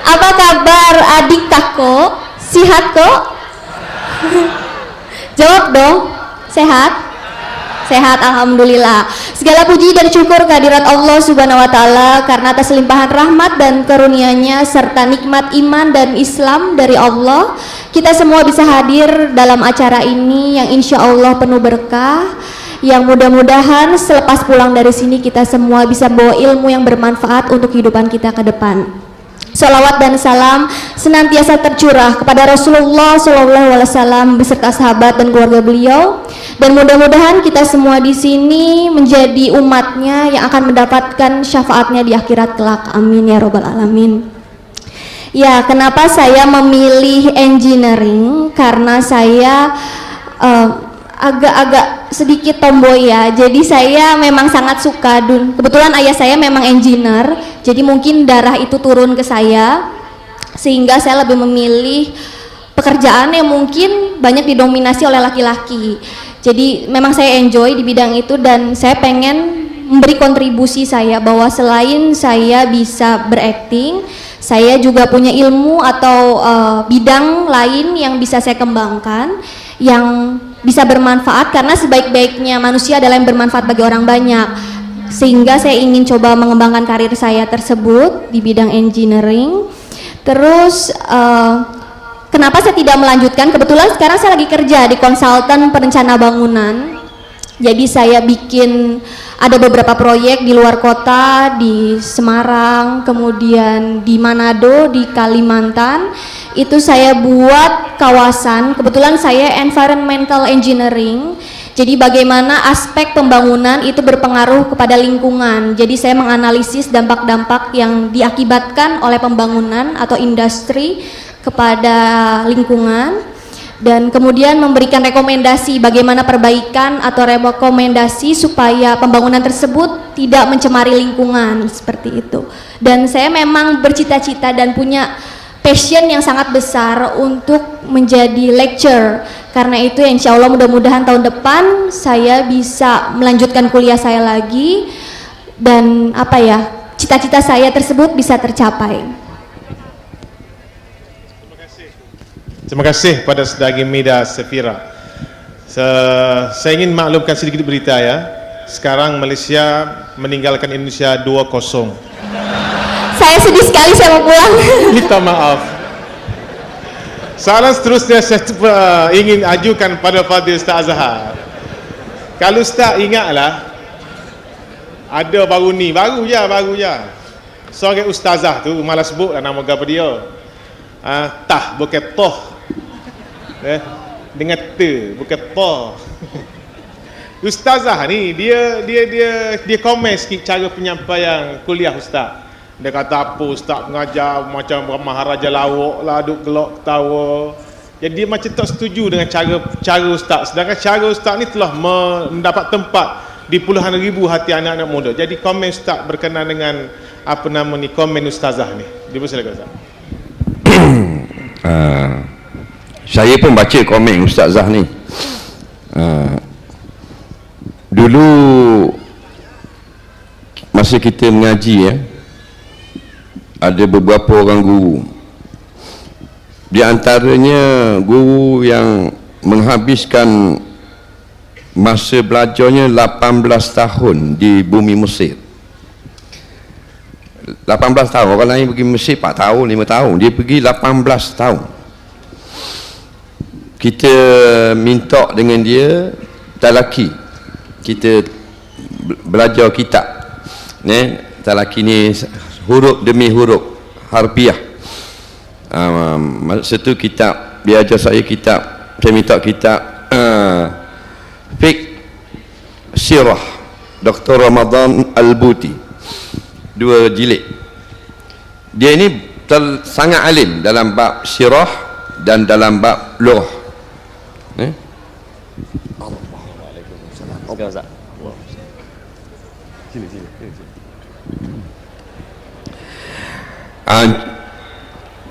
Apa kabar adik kakak? Sehat kok? Jawab dong. Sehat? Sehat, alhamdulillah. Segala puji dan syukur kehadirat Allah Subhanahu wa taala karena atas limpahan rahmat dan karunia-Nya serta nikmat iman dan Islam dari Allah, kita semua bisa hadir dalam acara ini yang insya Allah penuh berkah. Yang mudah-mudahan selepas pulang dari sini kita semua bisa bawa ilmu yang bermanfaat untuk kehidupan kita ke depan. Salawat dan salam senantiasa tercurah kepada Rasulullah SAW beserta sahabat dan keluarga beliau, dan mudah-mudahan kita semua di sini menjadi umatnya yang akan mendapatkan syafaatnya di akhirat kelak. Amin ya robbal alamin. Ya, kenapa saya memilih engineering? Karena saya agak-agak sedikit tomboy ya, jadi saya memang sangat suka kebetulan ayah saya memang engineer, jadi mungkin darah itu turun ke saya, sehingga saya lebih memilih pekerjaan yang mungkin banyak didominasi oleh laki-laki. Jadi memang saya enjoy di bidang itu, dan saya pengen memberi kontribusi saya bahwa selain saya bisa berakting, saya juga punya ilmu atau bidang lain yang bisa saya kembangkan, yang bisa bermanfaat, karena sebaik-baiknya manusia adalah yang bermanfaat bagi orang banyak. Sehingga saya ingin coba mengembangkan karir saya tersebut di bidang engineering. Terus kenapa saya tidak melanjutkan? Kebetulan sekarang saya lagi kerja di konsultan perencana bangunan. Jadi saya bikin ada beberapa proyek di luar kota, di Semarang, kemudian di Manado, di Kalimantan. Itu saya buat kawasan, kebetulan saya environmental engineering. Jadi bagaimana aspek pembangunan itu berpengaruh kepada lingkungan. Jadi saya menganalisis dampak-dampak yang diakibatkan oleh pembangunan atau industri kepada lingkungan, dan kemudian memberikan rekomendasi bagaimana perbaikan atau rekomendasi supaya pembangunan tersebut tidak mencemari lingkungan, seperti itu. Dan saya memang bercita-cita dan punya passion yang sangat besar untuk menjadi lecturer. Karena itu insya Allah mudah-mudahan tahun depan saya bisa melanjutkan kuliah saya lagi, dan cita-cita saya tersebut bisa tercapai. Terima kasih pada saudari Mida Safira. Saya ingin maklumkan sedikit berita ya. Sekarang Malaysia meninggalkan Indonesia 2-0. Saya sedih sekali, saya mau pulang. Minta maaf. Soalan seterusnya saya ingin ajukan pada Fadil Ustaz Azhar. Kalau Ustaz ingatlah, ada baru je. Seorang ustazah tu, malas sebut nama apa dia. Tah bukan toh. Dengan te bukan toh. Ustazah ni dia komen sikit cara penyampaian kuliah ustaz. Dia kata apa ustaz mengajar macam maharaja lawak lah, duk gelak ketawa. Jadi dia macam tak setuju dengan cara ustaz. Sedangkan cara ustaz ni telah mendapat tempat di puluhan ribu hati anak-anak muda. Jadi komen ustaz berkenaan dengan komen ustazah ni. Dipersilakan ustaz. Saya pun baca komen ustazah ni. Dulu masa kita mengaji ada beberapa orang guru. Di antaranya guru yang menghabiskan masa belajarnya 18 tahun di bumi Mesir. 18 tahun, orang lain pergi Mesir 4 tahun, 5 tahun, dia pergi 18 tahun. Kita minta dengan dia talaki, kita belajar kitab talaki ni huruf demi huruf harfiah. Masa tu kitab dia ajar saya kitab, saya minta kitab fiqh sirah Dr. Ramadan Al-Buti, 2 jilid. Dia ini sangat alim dalam bab sirah dan dalam bab lughah.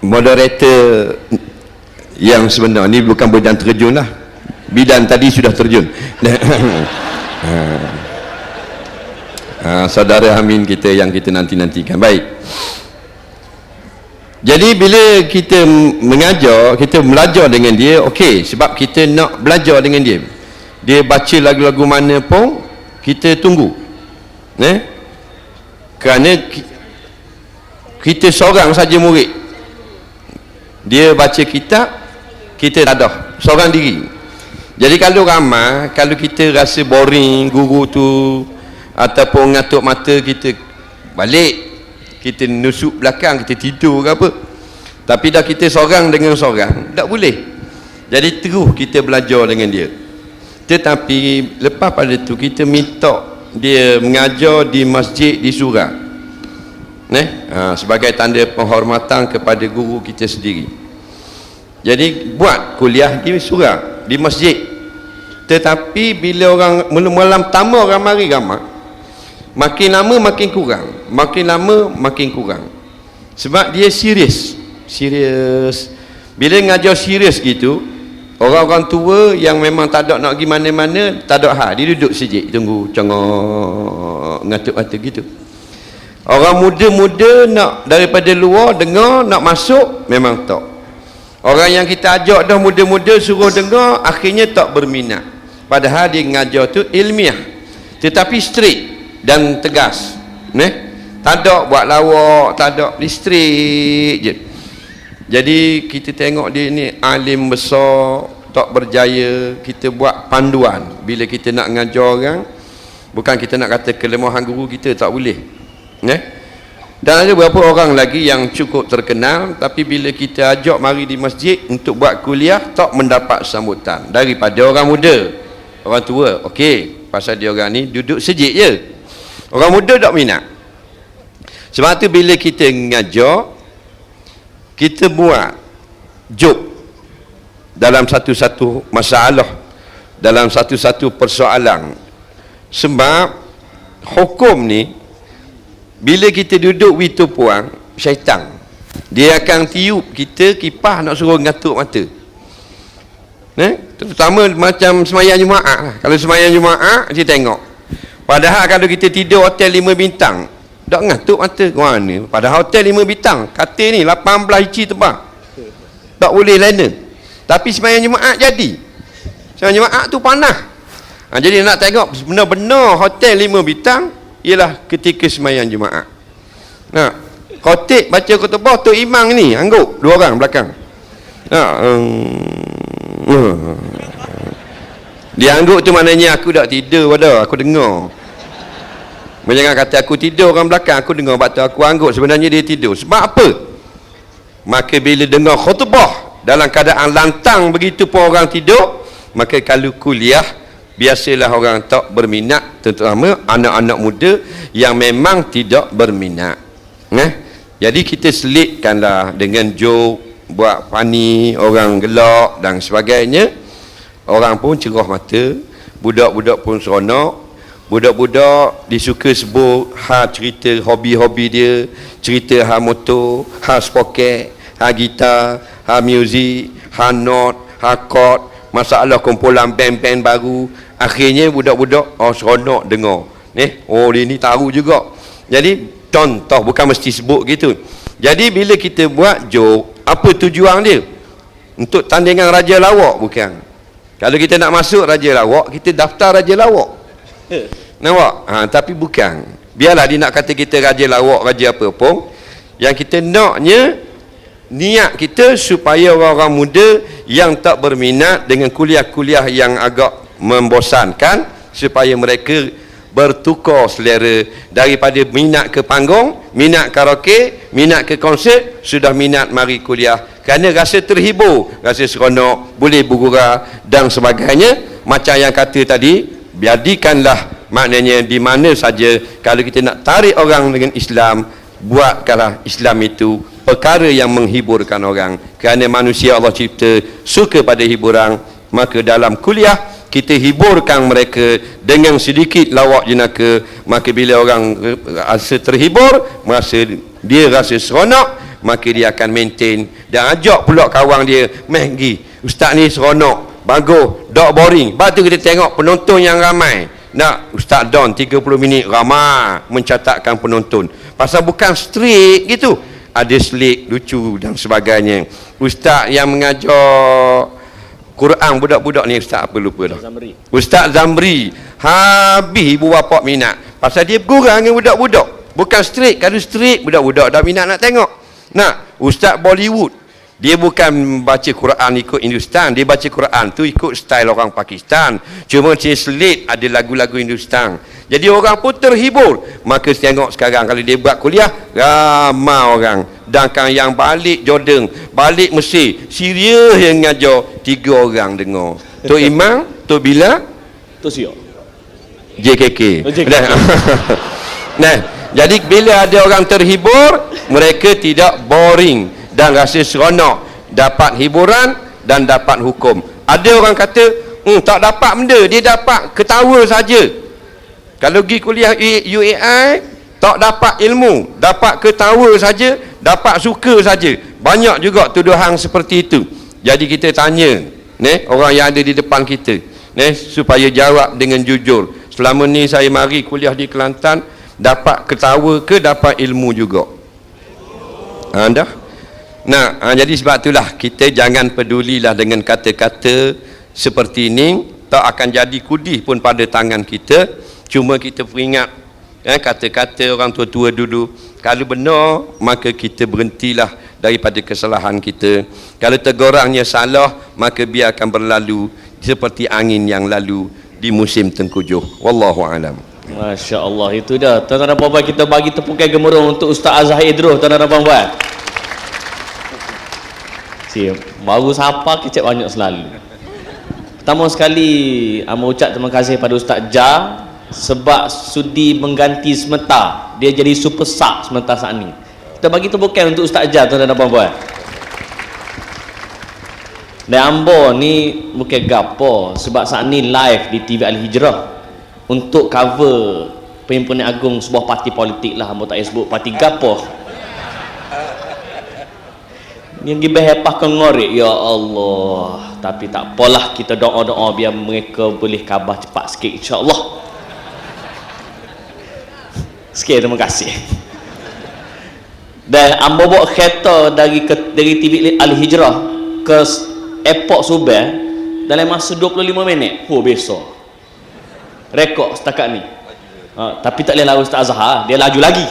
Moderator yang sebenar ni bukan bidang terjun lah, bidang tadi sudah terjun. saudara Amin kita yang kita nanti-nantikan. Baik. Jadi bila kita mengajar, kita belajar dengan dia, okey, sebab kita nak belajar dengan dia. Dia baca lagu-lagu mana pun kita tunggu. Kerana kita seorang saja murid. Dia baca kitab, kita dadah seorang diri. Jadi kalau ramai, kalau kita rasa boring guru tu ataupun ngatuk mata, kita balik, kita nusuk belakang, kita tidur ke apa. Tapi dah kita seorang dengan seorang, tak boleh. Jadi terus kita belajar dengan dia. Tetapi lepas pada tu kita minta dia mengajar di masjid, di surau, sebagai tanda penghormatan kepada guru kita sendiri. Jadi buat kuliah di surau, di masjid. Tetapi bila orang malam pertama orang mari ramai, makin lama makin kurang, makin lama makin kurang. Sebab dia serius. Bila ngajar serius gitu, orang-orang tua yang memang tak ada nak pergi mana-mana, tak ada hal, dia duduk sejik tunggu, cengok ngatuk mata gitu. Orang muda-muda nak daripada luar dengar, nak masuk memang tak. Orang yang kita ajak dah muda-muda suruh dengar, akhirnya tak berminat. Padahal dia ngajar tu ilmiah, tetapi strict dan tegas. Tak ada buat lawak, tak ada, listrik je. Jadi kita tengok dia ni alim besar, tak berjaya. Kita buat panduan bila kita nak ngajar orang. Bukan kita nak kata kelemahan guru kita, tak boleh. Dan ada beberapa orang lagi yang cukup terkenal, tapi bila kita ajak mari di masjid untuk buat kuliah, tak mendapat sambutan daripada orang muda. Orang tua, okey, pasal dia orang ni duduk sejik je. Orang muda tak minat. Sebab tu bila kita ngajar, kita buat joke dalam satu-satu masalah, dalam satu-satu persoalan. Sebab hukum ni, bila kita duduk witu puang, syaitan dia akan tiup kita kipah nak suruh ngatuk mata. Terutama macam semayang Jumaat lah. Kalau semayang Jumaat, kita tengok. Padahal kalau kita tidur hotel 5 bintang, tak ngatuk mata ke mana. Padahal hotel 5 bintang, katil ni 18 inci tebal, tak boleh lena. Tapi semayang Jumaat jadi. Semayang Jumaat tu panas. Jadi nak tengok benar-benar hotel 5 bintang ialah ketika semayang Jumaat. Khotib baca khutbah tu imam ni angguk 2 orang belakang. Dia angguk tu maknanya aku tak tidur pada, aku dengar. Jangan kata aku tidur orang belakang, aku dengar waktu aku angguk, sebenarnya dia tidur. Sebab apa? Maka bila dengar khutbah dalam keadaan lantang begitu pun orang tidur, maka kalau kuliah biasalah orang tak berminat, terutama anak-anak muda yang memang tidak berminat. Jadi kita selitkanlah dengan joke, buat funny, orang gelak dan sebagainya. Orang pun cerah mata, budak-budak pun seronok. Budak-budak disuka sebut cerita hobi-hobi dia, cerita motor, spoket, gitar, muzik, not, chord, masalah kumpulan band-band baru. Akhirnya budak-budak seronok dengar. Dia ni tahu juga. Jadi contoh, bukan mesti sebut gitu. Jadi bila kita buat joke, apa tujuan dia? Untuk tandingan Raja Lawak bukan. Kalau kita nak masuk Raja Lawak, kita daftar Raja Lawak. Nampak? Tapi bukan. Biarlah dia nak kata kita Raja Lawak, Raja apa pun. Yang kita naknya, niat kita supaya orang-orang muda yang tak berminat dengan kuliah-kuliah yang agak membosankan, supaya mereka bertukar selera daripada minat ke panggung, minat karaoke, minat ke konsert, sudah minat mari kuliah kerana rasa terhibur, rasa seronok, boleh bergurau dan sebagainya. Macam yang kata tadi, jadikanlah maknanya di mana saja kalau kita nak tarik orang dengan Islam, buatkanlah Islam itu perkara yang menghiburkan orang, kerana manusia Allah cipta suka pada hiburan. Maka dalam kuliah kita hiburkan mereka dengan sedikit lawak jenaka. Maka bila orang rasa terhibur, masa dia rasa seronok, maka dia akan maintain dan ajak pula kawan dia, ustaz ni seronok, bagus, tak boring. Lepas tu kita tengok penonton yang ramai, Nak Ustaz Don 30 minit ramai mencatatkan penonton. Pasal bukan straight gitu. Ada selik, lucu dan sebagainya. Ustaz yang mengajar Quran budak-budak ni Ustaz apa lupa dah. Ustaz Zamri. Habis ibu bapa minat. Pasal dia berkurang dengan budak-budak. Bukan straight. Kalau straight budak-budak dah minat nak tengok. Nah, Ustaz Bollywood. Dia bukan baca Quran ikut Hindustan, dia baca Quran tu ikut style orang Pakistan. Cuma dia selit ada lagu-lagu Hindustan. Jadi orang pun terhibur. Maka tengok sekarang kalau dia buat kuliah, ramai orang. Sedangkan yang balik Jordan, balik Mesir, Syria yang ngajar 3 orang dengar. Tok Imam, Tok Bila, Tok Siok. JKK. Nah, jadi bila ada orang terhibur, mereka tidak boring dan rasa seronok, dapat hiburan dan dapat hukum. Ada orang kata tak dapat benda, dia dapat ketawa saja. Kalau pergi kuliah UAI tak dapat ilmu, dapat ketawa saja, dapat suka saja. Banyak juga tuduhan seperti itu. Jadi kita tanya orang yang ada di depan kita supaya jawab dengan jujur. Selama ni saya mari kuliah di Kelantan, dapat ketawa ke dapat ilmu juga? Dah. Nah, jadi sebab itulah kita jangan pedulilah dengan kata-kata seperti ini. Tak akan jadi kudih pun pada tangan kita. Cuma kita peringat kata-kata orang tua-tua dulu. Kalau benar, maka kita berhentilah daripada kesalahan kita. Kalau tegurangnya salah, maka biarkan berlalu seperti angin yang lalu di musim tengkujuh. Wallahu alam. Masya Allah, itu dah. Tuan-tuan dan puan-puan, kita bagi tepukan gemuruh untuk Ustaz Azhar Idrus, tuan-tuan dan puan-puan. Baru sapa kecek banyak selalu. Pertama sekali ucap terima kasih pada Ustaz Ja sebab sudi mengganti semeta. Dia jadi super sub semeta saat ni. Kita bagi tepukan untuk Ustaz Ja, tuan-tuan dan puan-puan. Dan ambo ni bukan gapo sebab saat ni live di TV Al-Hijrah untuk cover Perhimpunan Agung sebuah parti politik lah. Ambo tak sebut parti gapo. Yang gibah hepah ke ngorek, ya Allah. Tapi tak apalah, kita doa-doa biar mereka boleh khabar cepat sikit, insya-Allah. Sekian, terima kasih. Dan ambo bawa kereta dari TV Al-Hijrah ke airport Subang dalam masa 25 minit. Besok rekod setakat ni. Tapi tak boleh lawan Ustaz Azhar, dia laju lagi.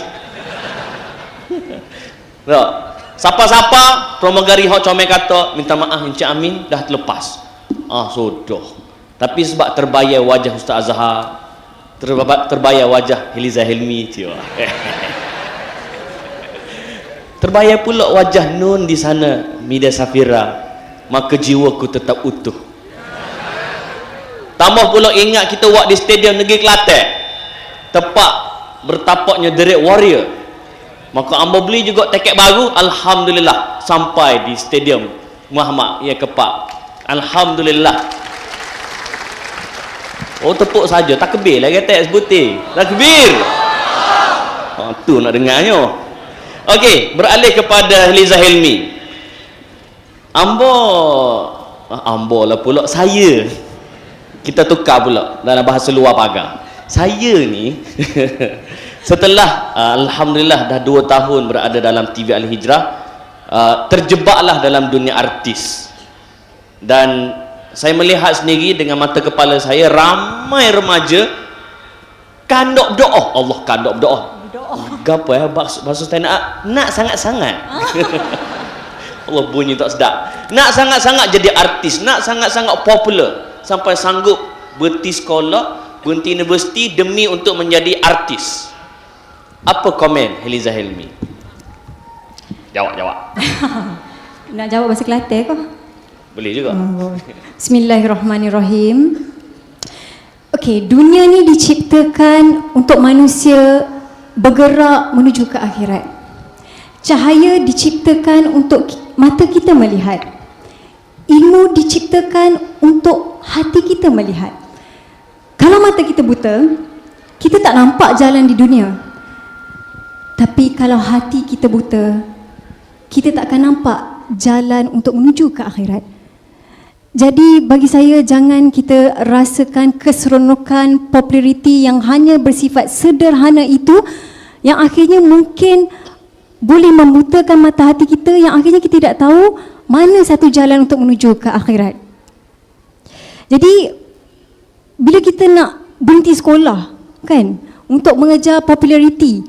Tak. Siapa-siapa pramugari hok comel kata minta maaf Encik Amin dah terlepas. Sudah. Tapi sebab terbayar wajah Ustaz Azhar, terbayar wajah Heliza Helmi terbayar pula wajah Nun di sana, Mida Safira, maka jiwaku tetap utuh. Tambah pula ingat kita buat di Stadium Negeri Kelantan, tepat bertapaknya Derek Warrior. Maka ambo beli juga tiket baru, alhamdulillah sampai di Stadium Muhammad ya Kepak. Alhamdulillah. Tepuk saja, takbir lah kata sebutir. Takbir. Tu nak dengarnya. Okey, beralih kepada Heliza Helmi. Ambo lah pula saya. Kita tukar pula dalam bahasa luar pagar. Saya ni setelah alhamdulillah dah 2 tahun berada dalam TV Al-Hijrah, terjebaklah dalam dunia artis. Dan saya melihat sendiri dengan mata kepala saya ramai remaja kandok doa. Allah, kandok doa. Gapo bahasa stand up nak sangat-sangat. Allah, bunyi tak sedap. Nak sangat-sangat jadi artis, nak sangat-sangat popular sampai sanggup berhenti sekolah, berhenti universiti demi untuk menjadi artis. Apa komen Heliza Helmi? Jawab. Nak jawab bahasa Kelantan ke? Boleh juga. Bismillahirrahmanirrahim. Okey, dunia ni diciptakan untuk manusia bergerak menuju ke akhirat. Cahaya diciptakan untuk mata kita melihat. Ilmu diciptakan untuk hati kita melihat. Kalau mata kita buta, kita tak nampak jalan di dunia. Tapi kalau hati kita buta, kita tak akan nampak jalan untuk menuju ke akhirat. Jadi bagi saya jangan kita rasakan keseronokan populariti yang hanya bersifat sederhana itu yang akhirnya mungkin boleh membutakan mata hati kita yang akhirnya kita tidak tahu mana satu jalan untuk menuju ke akhirat. Jadi bila kita nak berhenti sekolah kan untuk mengejar populariti,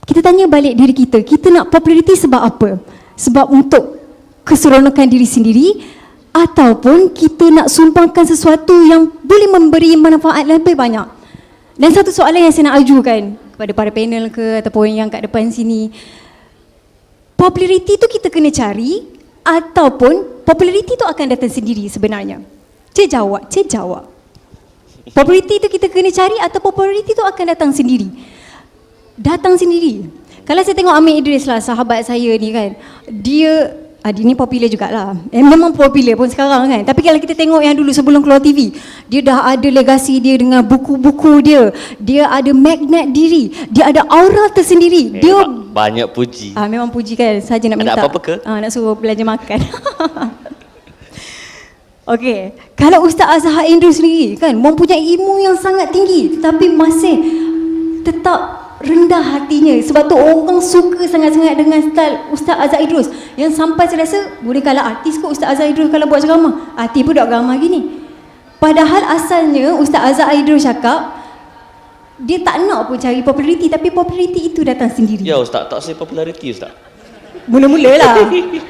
kita tanya balik diri kita nak populariti sebab apa? Sebab untuk keseronokan diri sendiri ataupun kita nak sumbangkan sesuatu yang boleh memberi manfaat lebih banyak. Dan satu soalan yang saya nak ajukan kepada para panel ke ataupun yang kat depan sini, populariti tu kita kena cari ataupun populariti tu akan datang sendiri sebenarnya? Cik jawab. Populariti tu kita kena cari atau populariti tu akan datang sendiri? Datang sendiri. Kalau saya tengok Amir Idris lah, sahabat saya ni kan, dia ni popular jugalah. Memang popular pun sekarang kan. Tapi kalau kita tengok yang dulu sebelum keluar TV, dia dah ada legasi dia dengan buku-buku dia. Dia ada magnet diri. Dia ada aura tersendiri. Dia banyak puji. Memang puji kan. Saja nak minta. Ada apa-apa ke? Nak suruh belajar makan. Okey, kalau Ustaz Azhar Indra sendiri kan mempunyai ilmu yang sangat tinggi tetapi masih tetap rendah hatinya. Sebab tu orang suka sangat-sangat dengan style Ustaz Azhar Idrus yang sampai saya rasa boleh kalah artis kot Ustaz Azhar Idrus kalau buat ceramah. Artis pun buat ceramah gini. Padahal asalnya Ustaz Azhar Idrus cakap dia tak nak pun cari populariti, tapi populariti itu datang sendiri. Ya Ustaz, tak saya populariti Ustaz. Mula-mula lah.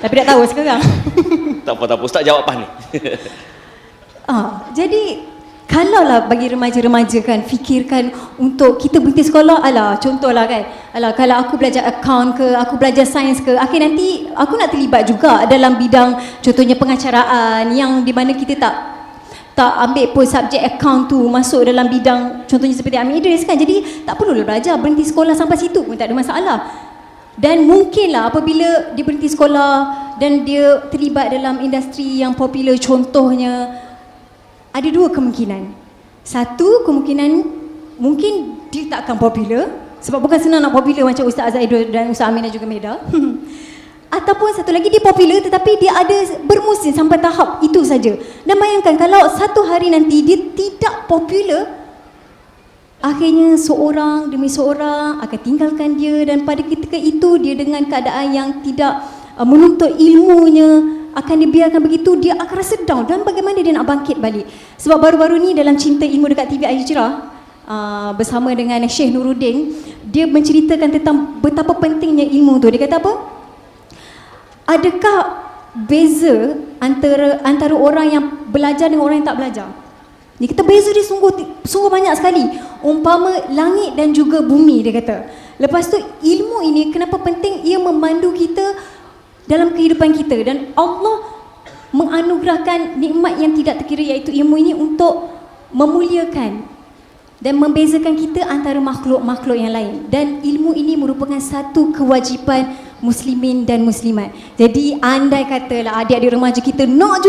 Tapi tak tahu sekarang. Tak apa, Ustaz jawab pas ni. Jadi kalaulah bagi remaja-remaja kan fikirkan untuk kita berhenti sekolah, contohlah kan, kalau aku belajar akaun ke, aku belajar sains ke, akhir nanti aku nak terlibat juga dalam bidang contohnya pengacaraan yang di mana kita tak ambil pun subjek akaun tu masuk dalam bidang contohnya seperti Amir Idris kan. Jadi tak perlulah belajar, berhenti sekolah sampai situ pun tak ada masalah. Dan mungkinlah apabila dia berhenti sekolah dan dia terlibat dalam industri yang popular, contohnya ada dua kemungkinan. Satu kemungkinan mungkin dia tak akan popular sebab bukan senang nak popular macam Ustaz Azhar Idrus dan Ustaz Amin dan juga Meda. Ataupun satu lagi dia popular tetapi dia ada bermusim sampai tahap itu saja. Dan bayangkan kalau satu hari nanti dia tidak popular, akhirnya seorang demi seorang akan tinggalkan dia dan pada ketika itu dia dengan keadaan yang tidak menuntut ilmunya akan dibiarkan begitu, dia akan rasa down. Dan bagaimana dia nak bangkit balik? Sebab baru-baru ni dalam Cinta Ilmu dekat TV Al-Hijrah bersama dengan Syekh Nuruddin, dia menceritakan tentang betapa pentingnya ilmu tu. Dia kata apa? Adakah beza antara orang yang belajar dengan orang yang tak belajar? Dia kata beza dia sungguh banyak sekali. Umpama langit dan juga bumi, dia kata. Lepas tu ilmu ini kenapa penting? Ia memandu kita dalam kehidupan kita dan Allah menganugerahkan nikmat yang tidak terkira iaitu ilmu ini untuk memuliakan dan membezakan kita antara makhluk-makhluk yang lain. Dan ilmu ini merupakan satu kewajipan muslimin dan muslimat. Jadi andai katalah adik-adik remaja kita nak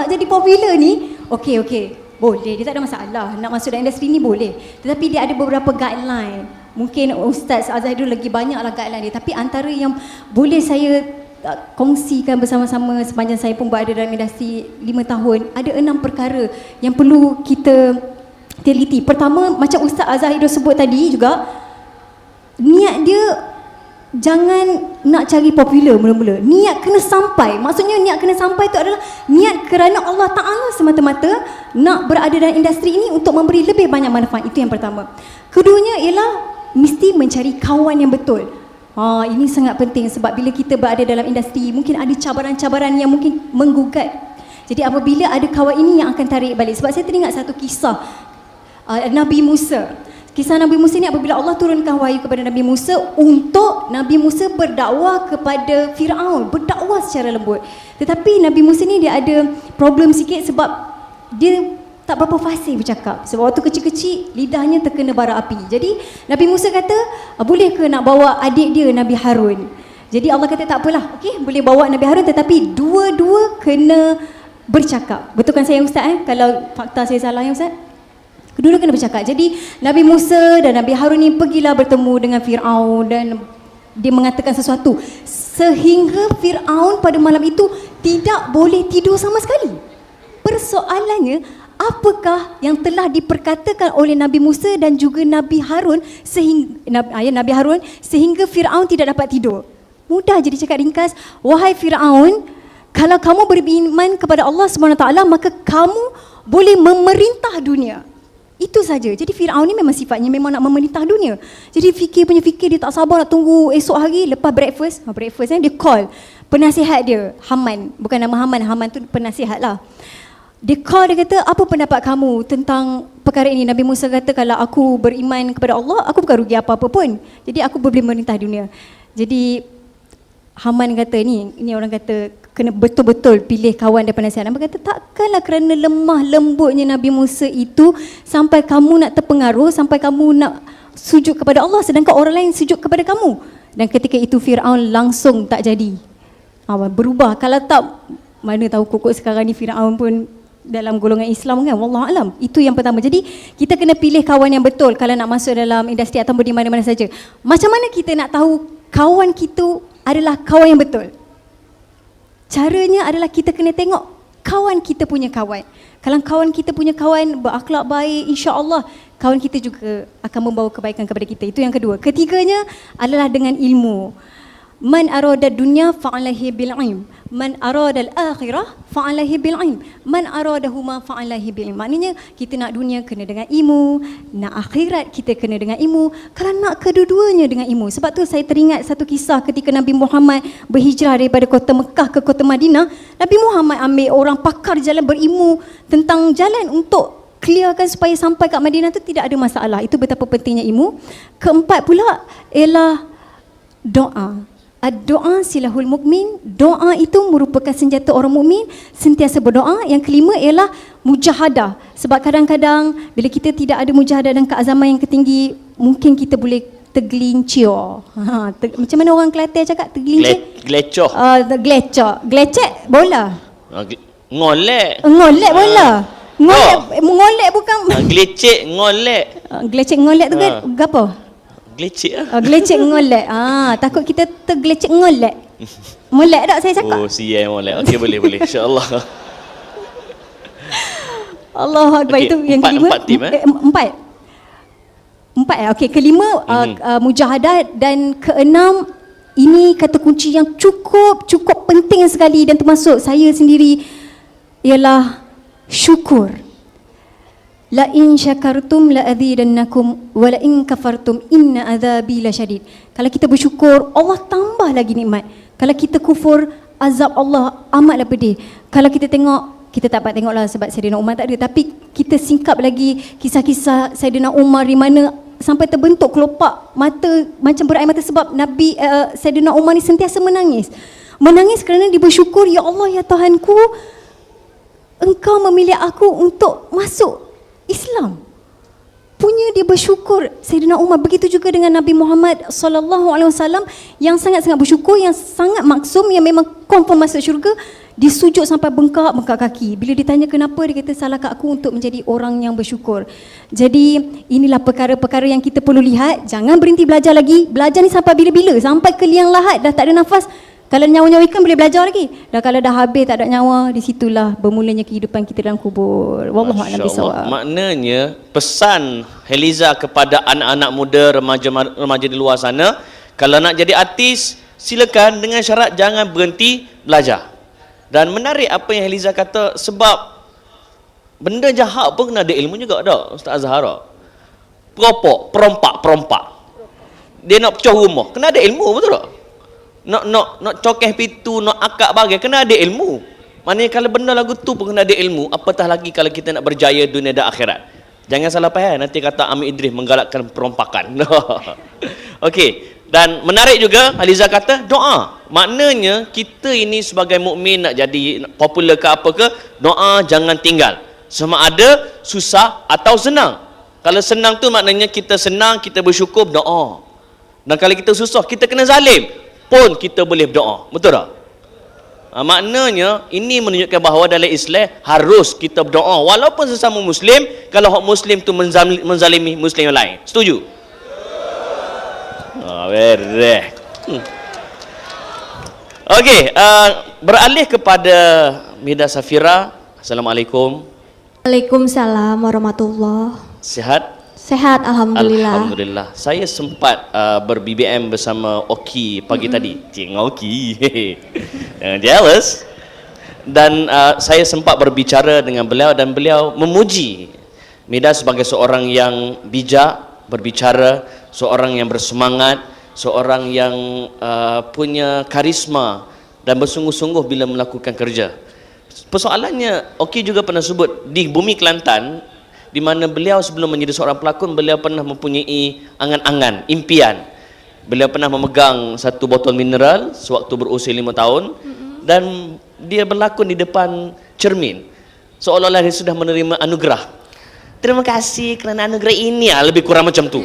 jadi popular ni, okey, boleh, dia tak ada masalah. Nak masuk dalam industri ni boleh. Tetapi dia ada beberapa guideline. Mungkin Ustaz Azhar Idrus lagi banyaklah guideline dia. Tapi antara yang boleh saya kongsikan bersama-sama sepanjang saya pun berada dalam industri 5 tahun, ada 6 perkara yang perlu kita teliti. Pertama, macam Ustaz Azhar Idrus sebut tadi juga, niat dia jangan nak cari popular mula-mula. Niat kena sampai. Maksudnya niat kena sampai itu adalah niat kerana Allah Ta'ala semata-mata nak berada dalam industri ini untuk memberi lebih banyak manfaat. Itu yang pertama. Keduanya ialah mesti mencari kawan yang betul. Ini sangat penting sebab bila kita berada dalam industri mungkin ada cabaran-cabaran yang mungkin menggugat. Jadi apabila ada kawan ini yang akan tarik balik. Sebab saya teringat satu kisah Nabi Musa. Kisah Nabi Musa ni apabila Allah turunkan wahyu kepada Nabi Musa untuk Nabi Musa berdakwah kepada Firaun, berdakwah secara lembut. Tetapi Nabi Musa ni dia ada problem sikit sebab dia tak berapa fasih bercakap. Sebab waktu kecil-kecil lidahnya terkena bara api. Jadi Nabi Musa kata, boleh ke nak bawa adik dia Nabi Harun? Jadi Allah kata tak apalah, okey, boleh bawa Nabi Harun tetapi dua-dua kena bercakap. Betul kan saya Ustaz? Kalau fakta saya salah ya Ustaz? Kedua kena bercakap. Jadi Nabi Musa dan Nabi Harun ni pergilah bertemu dengan Firaun dan dia mengatakan sesuatu sehingga Firaun pada malam itu tidak boleh tidur sama sekali. Persoalannya, apakah yang telah diperkatakan oleh Nabi Musa dan juga Nabi Harun Nabi Harun sehingga Firaun tidak dapat tidur? Mudah je dicakap ringkas, wahai Firaun, kalau kamu beriman kepada Allah SWT, maka kamu boleh memerintah dunia. Itu saja. Jadi Firaun ni memang sifatnya memang nak memerintah dunia. Jadi fikir dia tak sabar nak tunggu esok hari lepas breakfast dia call penasihat dia, Haman. Bukan nama Haman tu penasihat lah. Dia call, dia kata, apa pendapat kamu tentang perkara ini? Nabi Musa kata, kalau aku beriman kepada Allah, aku bukan rugi apa-apa pun. Jadi aku boleh memerintah dunia. Jadi Haman kata, ni orang kata kena betul-betul pilih kawan daripada nasihat. Nabi kata, takkanlah kerana lemah lembutnya Nabi Musa itu sampai kamu nak terpengaruh, sampai kamu nak sujud kepada Allah sedangkan orang lain sujud kepada kamu. Dan ketika itu Firaun langsung tak jadi. Berubah. Kalau tak, mana tahu kokok sekarang ni Firaun pun dalam golongan Islam kan, wallahualam. Itu yang pertama. Jadi kita kena pilih kawan yang betul kalau nak masuk dalam industri atau di mana-mana saja. Macam mana kita nak tahu kawan kita adalah kawan yang betul? Caranya adalah kita kena tengok kawan kita punya kawan. Kalau kawan kita punya kawan berakhlak baik, insya-Allah kawan kita juga akan membawa kebaikan kepada kita. Itu yang kedua. Ketiganya adalah dengan ilmu. Man arada dunya fa'alaihi bil ilm, man arada al-akhirah fa'alaihi bil ilm, man aradahuma fa'alaihi bil ilm. Maknanya kita nak dunia kena dengan ilmu, nak akhirat kita kena dengan ilmu. Kalau nak kedua-duanya dengan ilmu. Sebab tu saya teringat satu kisah ketika Nabi Muhammad berhijrah daripada kota Mekah ke kota Madinah. Nabi Muhammad ambil orang pakar jalan berilmu tentang jalan untuk clearkan supaya sampai kat Madinah tu tidak ada masalah. Itu betapa pentingnya ilmu. Keempat pula ialah doa. Doa silahul mukmin. Doa itu merupakan senjata orang mukmin, sentiasa berdoa. Yang kelima ialah mujahadah. Sebab kadang-kadang bila kita tidak ada mujahadah dan keazaman yang tertinggi, mungkin kita boleh tergelincir. Macam mana orang Kelantan cakap tergelincir? Glecor. Gelecek bola. Ngolek. Ngolek bola. Ngolek bukan. Gelecek ngolek. Gelecek ngolek tu kan apa? Gelecek lah. Gelecek ngolek. Takut kita tergelecek ngolek. Molek tak saya cakap? Oh, siai molek. Okey, boleh. InsyaAllah. Allahu Akbar. Itu yang kelima. Empat tim Empat. Okey, kelima mujahadah, dan keenam ini kata kunci yang cukup penting sekali dan termasuk saya sendiri ialah syukur. La in syakartum la azidannakum wa la in kafartum inna azabi lasyadid. Kalau kita bersyukur, Allah tambah lagi nikmat. Kalau kita kufur, azab Allah amatlah pedih. Kalau kita tengok, kita tak dapat tengoklah sebab Saidina Umar tak ada, tapi kita singkap lagi kisah-kisah Saidina Umar di mana sampai terbentuk kelopak mata macam berair mata sebab Nabi Saidina Umar ni sentiasa menangis. Menangis kerana dia bersyukur, ya Allah, ya Tuhanku, Engkau memilih aku untuk masuk Islam. Punya dia bersyukur Saidina Umar. Begitu juga dengan Nabi Muhammad SAW yang sangat-sangat bersyukur, yang sangat maksum, yang memang confirm masuk syurga. Dia sujud sampai bengkak kaki. Bila ditanya kenapa, dia kata salahkah aku untuk menjadi orang yang bersyukur. Jadi inilah perkara-perkara yang kita perlu lihat. Jangan berhenti belajar lagi. Belajar ni sampai bila-bila? Sampai ke liang lahat dah tak ada nafas. Kalau nyawa-nyawa ikan boleh belajar lagi. Dan kalau dah habis tak ada nyawa, di situlah bermulanya kehidupan kita dalam kubur. Wallahu a'lam bishawab. Maknanya pesan Heliza kepada anak-anak muda, remaja di luar sana, kalau nak jadi artis, silakan, dengan syarat jangan berhenti belajar. Dan menarik apa yang Heliza kata, sebab benda jahat pun kena ada ilmu juga dah, Ustaz Azhara. Perompak. Dia nak pecah rumah, kena ada ilmu, betul tak? Nak cokeh pintu, nak akak bagai, kena ada ilmu. Maknanya kalau benda lagu tu pun kena ada ilmu, apatah lagi kalau kita nak berjaya dunia dan akhirat. Jangan salah faham, nanti kata Amir Idris menggalakkan perompakan. Okey. Dan menarik juga Heliza kata doa. Maknanya kita ini sebagai mukmin nak jadi popular ke apa ke, doa jangan tinggal. Sama ada susah atau senang. Kalau senang tu maknanya kita senang, kita bersyukur, doa. Dan kalau kita susah, kita kena zalim pun kita boleh berdoa. Betul tak? Maknanya ini menunjukkan bahawa dalam Islam harus kita berdoa walaupun sesama Muslim, kalau hak Muslim tu menzalimi Muslim yang lain. Setuju? Beres. Okey, beralih kepada Mida Safira. Assalamualaikum. Waalaikumsalam warahmatullahi. Sihat? Sehat, alhamdulillah. Alhamdulillah. Saya sempat ber-BBM bersama Oki pagi tadi. Cing Oki. Jangan jealous. Dan saya sempat berbicara dengan beliau dan beliau memuji Mida sebagai seorang yang bijak berbicara, seorang yang bersemangat, seorang yang punya karisma dan bersungguh-sungguh bila melakukan kerja. Persoalannya, Oki juga pernah sebut di Bumi Kelantan, di mana beliau sebelum menjadi seorang pelakon, beliau pernah mempunyai angan-angan, impian. Beliau pernah memegang satu botol mineral sewaktu berusia 5 tahun dan dia berlakon di depan cermin. Seolah-olah dia sudah menerima anugerah. Terima kasih kerana anugerah ini, lebih kurang macam tu.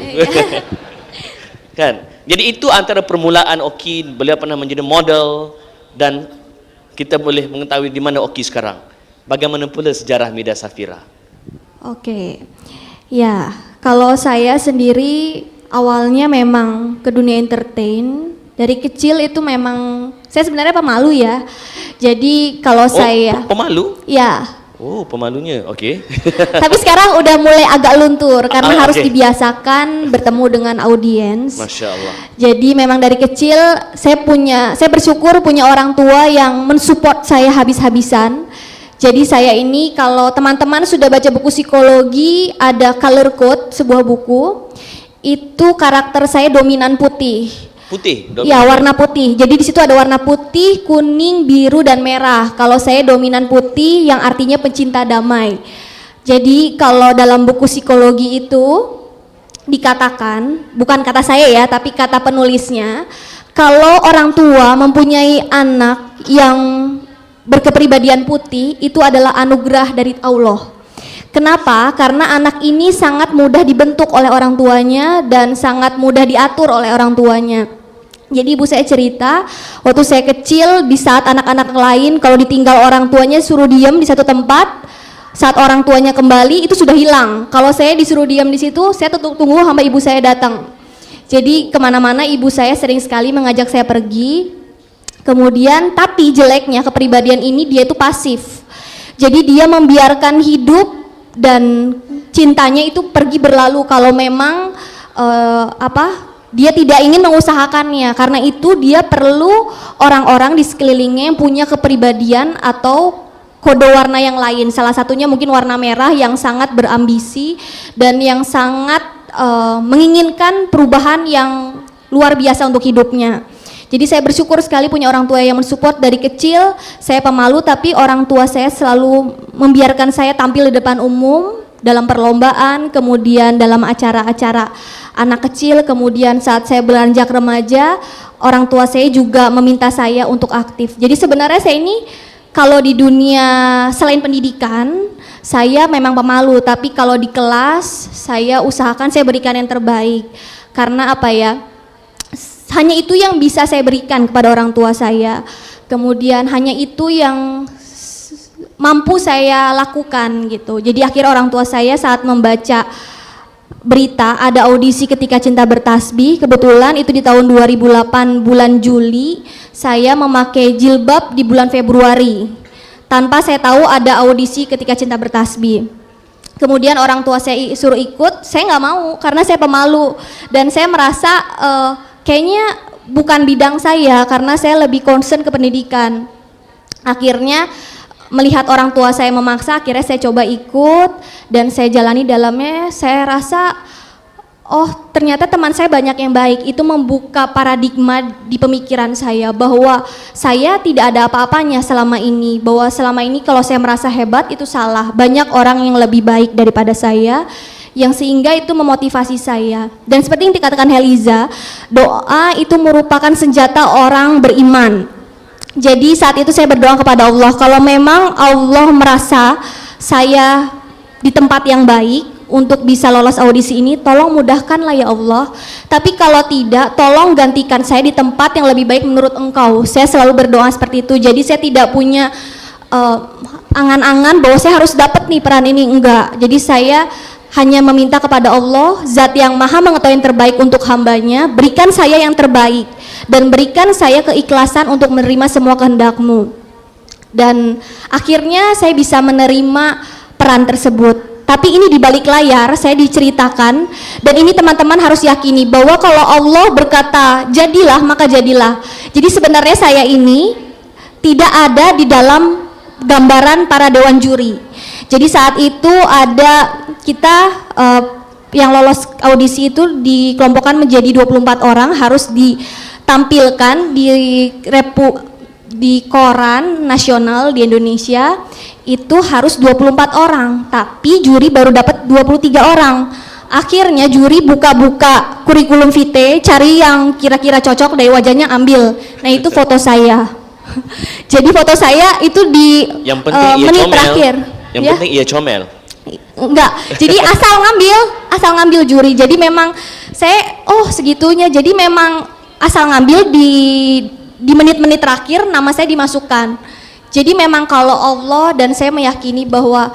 Kan? Jadi itu antara permulaan Oki. Beliau pernah menjadi model dan kita boleh mengetahui di mana Oki sekarang. Bagaimana pula sejarah Mida Safira? Oke. Ya, kalau saya sendiri awalnya memang ke dunia entertain. Dari kecil itu memang saya sebenarnya pemalu ya. Jadi kalau saya pemalu? Ya. Oh, pemalunya. Okey. Tapi sekarang udah mulai agak luntur karena harus dibiasakan bertemu dengan audiens. Masya Allah. Jadi memang dari kecil saya bersyukur punya orang tua yang mensupport saya habis-habisan. Jadi saya ini, kalau teman-teman sudah baca buku psikologi, ada color code, sebuah buku, itu karakter saya dominan putih. Putih? Ya, warna putih. Jadi di situ ada warna putih, kuning, biru, dan merah. Kalau saya dominan putih yang artinya pencinta damai. Jadi kalau dalam buku psikologi itu dikatakan, bukan kata saya ya, tapi kata penulisnya, kalau orang tua mempunyai anak yang berkepribadian putih, itu adalah anugerah dari Allah. Kenapa? Karena anak ini sangat mudah dibentuk oleh orang tuanya dan sangat mudah diatur oleh orang tuanya. Jadi ibu saya cerita, waktu saya kecil, di saat anak-anak lain kalau ditinggal orang tuanya suruh diam di satu tempat, saat orang tuanya kembali itu sudah hilang. Kalau saya disuruh diam di situ, saya tunggu sampai ibu saya datang. Jadi kemana-mana ibu saya sering sekali mengajak saya pergi. Kemudian tapi jeleknya kepribadian ini dia itu pasif. Jadi dia membiarkan hidup dan cintanya itu pergi berlalu kalau memang dia tidak ingin mengusahakannya. Karena itu dia perlu orang-orang di sekelilingnya yang punya kepribadian atau kode warna yang lain. Salah satunya mungkin warna merah yang sangat berambisi dan yang sangat menginginkan perubahan yang luar biasa untuk hidupnya. Jadi saya bersyukur sekali punya orang tua yang mensupport dari kecil. Saya pemalu tapi orang tua saya selalu membiarkan saya tampil di depan umum dalam perlombaan, kemudian dalam acara-acara anak kecil, kemudian saat saya beranjak remaja, orang tua saya juga meminta saya untuk aktif. Jadi sebenarnya saya ini kalau di dunia selain pendidikan, saya memang pemalu, tapi kalau di kelas saya usahakan saya berikan yang terbaik. Karena apa ya? Hanya itu yang bisa saya berikan kepada orang tua saya. Kemudian hanya itu yang mampu saya lakukan gitu. Jadi akhirnya orang tua saya saat membaca berita ada audisi Ketika Cinta Bertasbih, kebetulan itu di tahun 2008 bulan Juli, saya memakai jilbab di bulan Februari tanpa saya tahu ada audisi Ketika Cinta Bertasbih. Kemudian orang tua saya suruh ikut, saya nggak mau karena saya pemalu dan saya merasa kayaknya bukan bidang saya karena saya lebih concern ke pendidikan. Akhirnya melihat orang tua saya memaksa, akhirnya saya coba ikut dan saya jalani dalamnya. Saya rasa oh ternyata teman saya banyak yang baik. Itu membuka paradigma di pemikiran saya bahwa saya tidak ada apa-apanya selama ini, bahwa selama ini kalau saya merasa hebat itu salah. Banyak orang yang lebih baik daripada saya, yang sehingga itu memotivasi saya. Dan seperti yang dikatakan Heliza, doa itu merupakan senjata orang beriman. Jadi saat itu saya berdoa kepada Allah, kalau memang Allah merasa saya di tempat yang baik untuk bisa lolos audisi ini, tolong mudahkanlah ya Allah. Tapi kalau tidak, tolong gantikan saya di tempat yang lebih baik menurut Engkau. Saya selalu berdoa seperti itu. Jadi saya tidak punya angan-angan bahwa saya harus dapat nih peran ini, enggak. Jadi saya hanya meminta kepada Allah, zat yang maha mengetahui yang terbaik untuk hambanya, berikan saya yang terbaik dan berikan saya keikhlasan untuk menerima semua kehendak-Mu. Dan akhirnya saya bisa menerima peran tersebut. Tapi ini di balik layar saya diceritakan, dan ini teman-teman harus yakini bahwa kalau Allah berkata jadilah maka jadilah. Jadi sebenarnya saya ini tidak ada di dalam gambaran para dewan juri. Jadi saat itu ada kita yang lolos audisi itu dikelompokkan menjadi 24 orang, harus ditampilkan di koran nasional di Indonesia, itu harus 24 orang, tapi juri baru dapat 23 orang. Akhirnya juri buka-buka kurikulum vitae, cari yang kira-kira cocok dari wajahnya, ambil. Nah itu foto saya. Jadi foto saya itu di menit terakhir. Yang penting ia comel. Enggak, jadi asal ngambil juri. Jadi memang saya segitunya. Jadi memang asal ngambil di menit-menit terakhir nama saya dimasukkan. Jadi memang kalau Allah, dan saya meyakini bahwa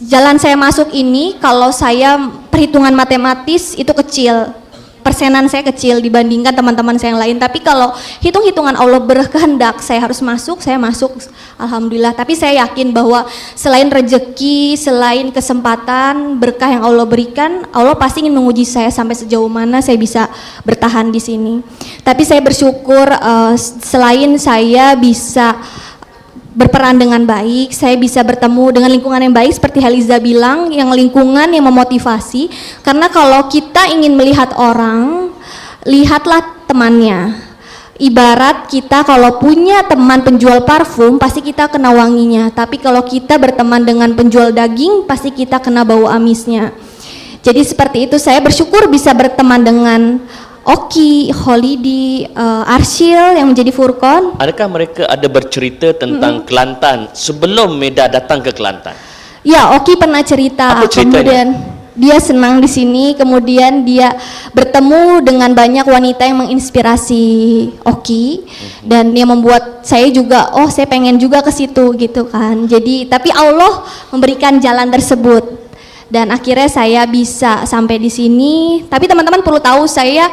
jalan saya masuk ini, kalau saya perhitungan matematis itu kecil, persenan saya kecil dibandingkan teman-teman saya yang lain. Tapi kalau hitung-hitungan Allah berkehendak saya harus masuk, saya masuk, alhamdulillah. Tapi saya yakin bahwa selain rezeki, selain kesempatan, berkah yang Allah berikan, Allah pasti ingin menguji saya sampai sejauh mana saya bisa bertahan di sini. Tapi saya bersyukur selain saya bisa berperan dengan baik, saya bisa bertemu dengan lingkungan yang baik seperti Haliza bilang, yang lingkungan yang memotivasi. Karena kalau kita ingin melihat orang, lihatlah temannya. Ibarat kita kalau punya teman penjual parfum, pasti kita kena wanginya. Tapi kalau kita berteman dengan penjual daging, pasti kita kena bau amisnya. Jadi seperti itu, saya bersyukur bisa berteman dengan Oki, Holidi, Arsyil yang menjadi Furqon. Adakah mereka ada bercerita tentang Kelantan sebelum Meda datang ke Kelantan? Ya, Oki pernah cerita. Apa ceritanya? Kemudian dia senang di sini, kemudian dia bertemu dengan banyak wanita yang menginspirasi Oki, dan dia membuat saya juga, saya pengen juga ke situ gitu kan. Jadi tapi Allah memberikan jalan tersebut. Dan akhirnya saya bisa sampai di sini. Tapi teman-teman perlu tahu, saya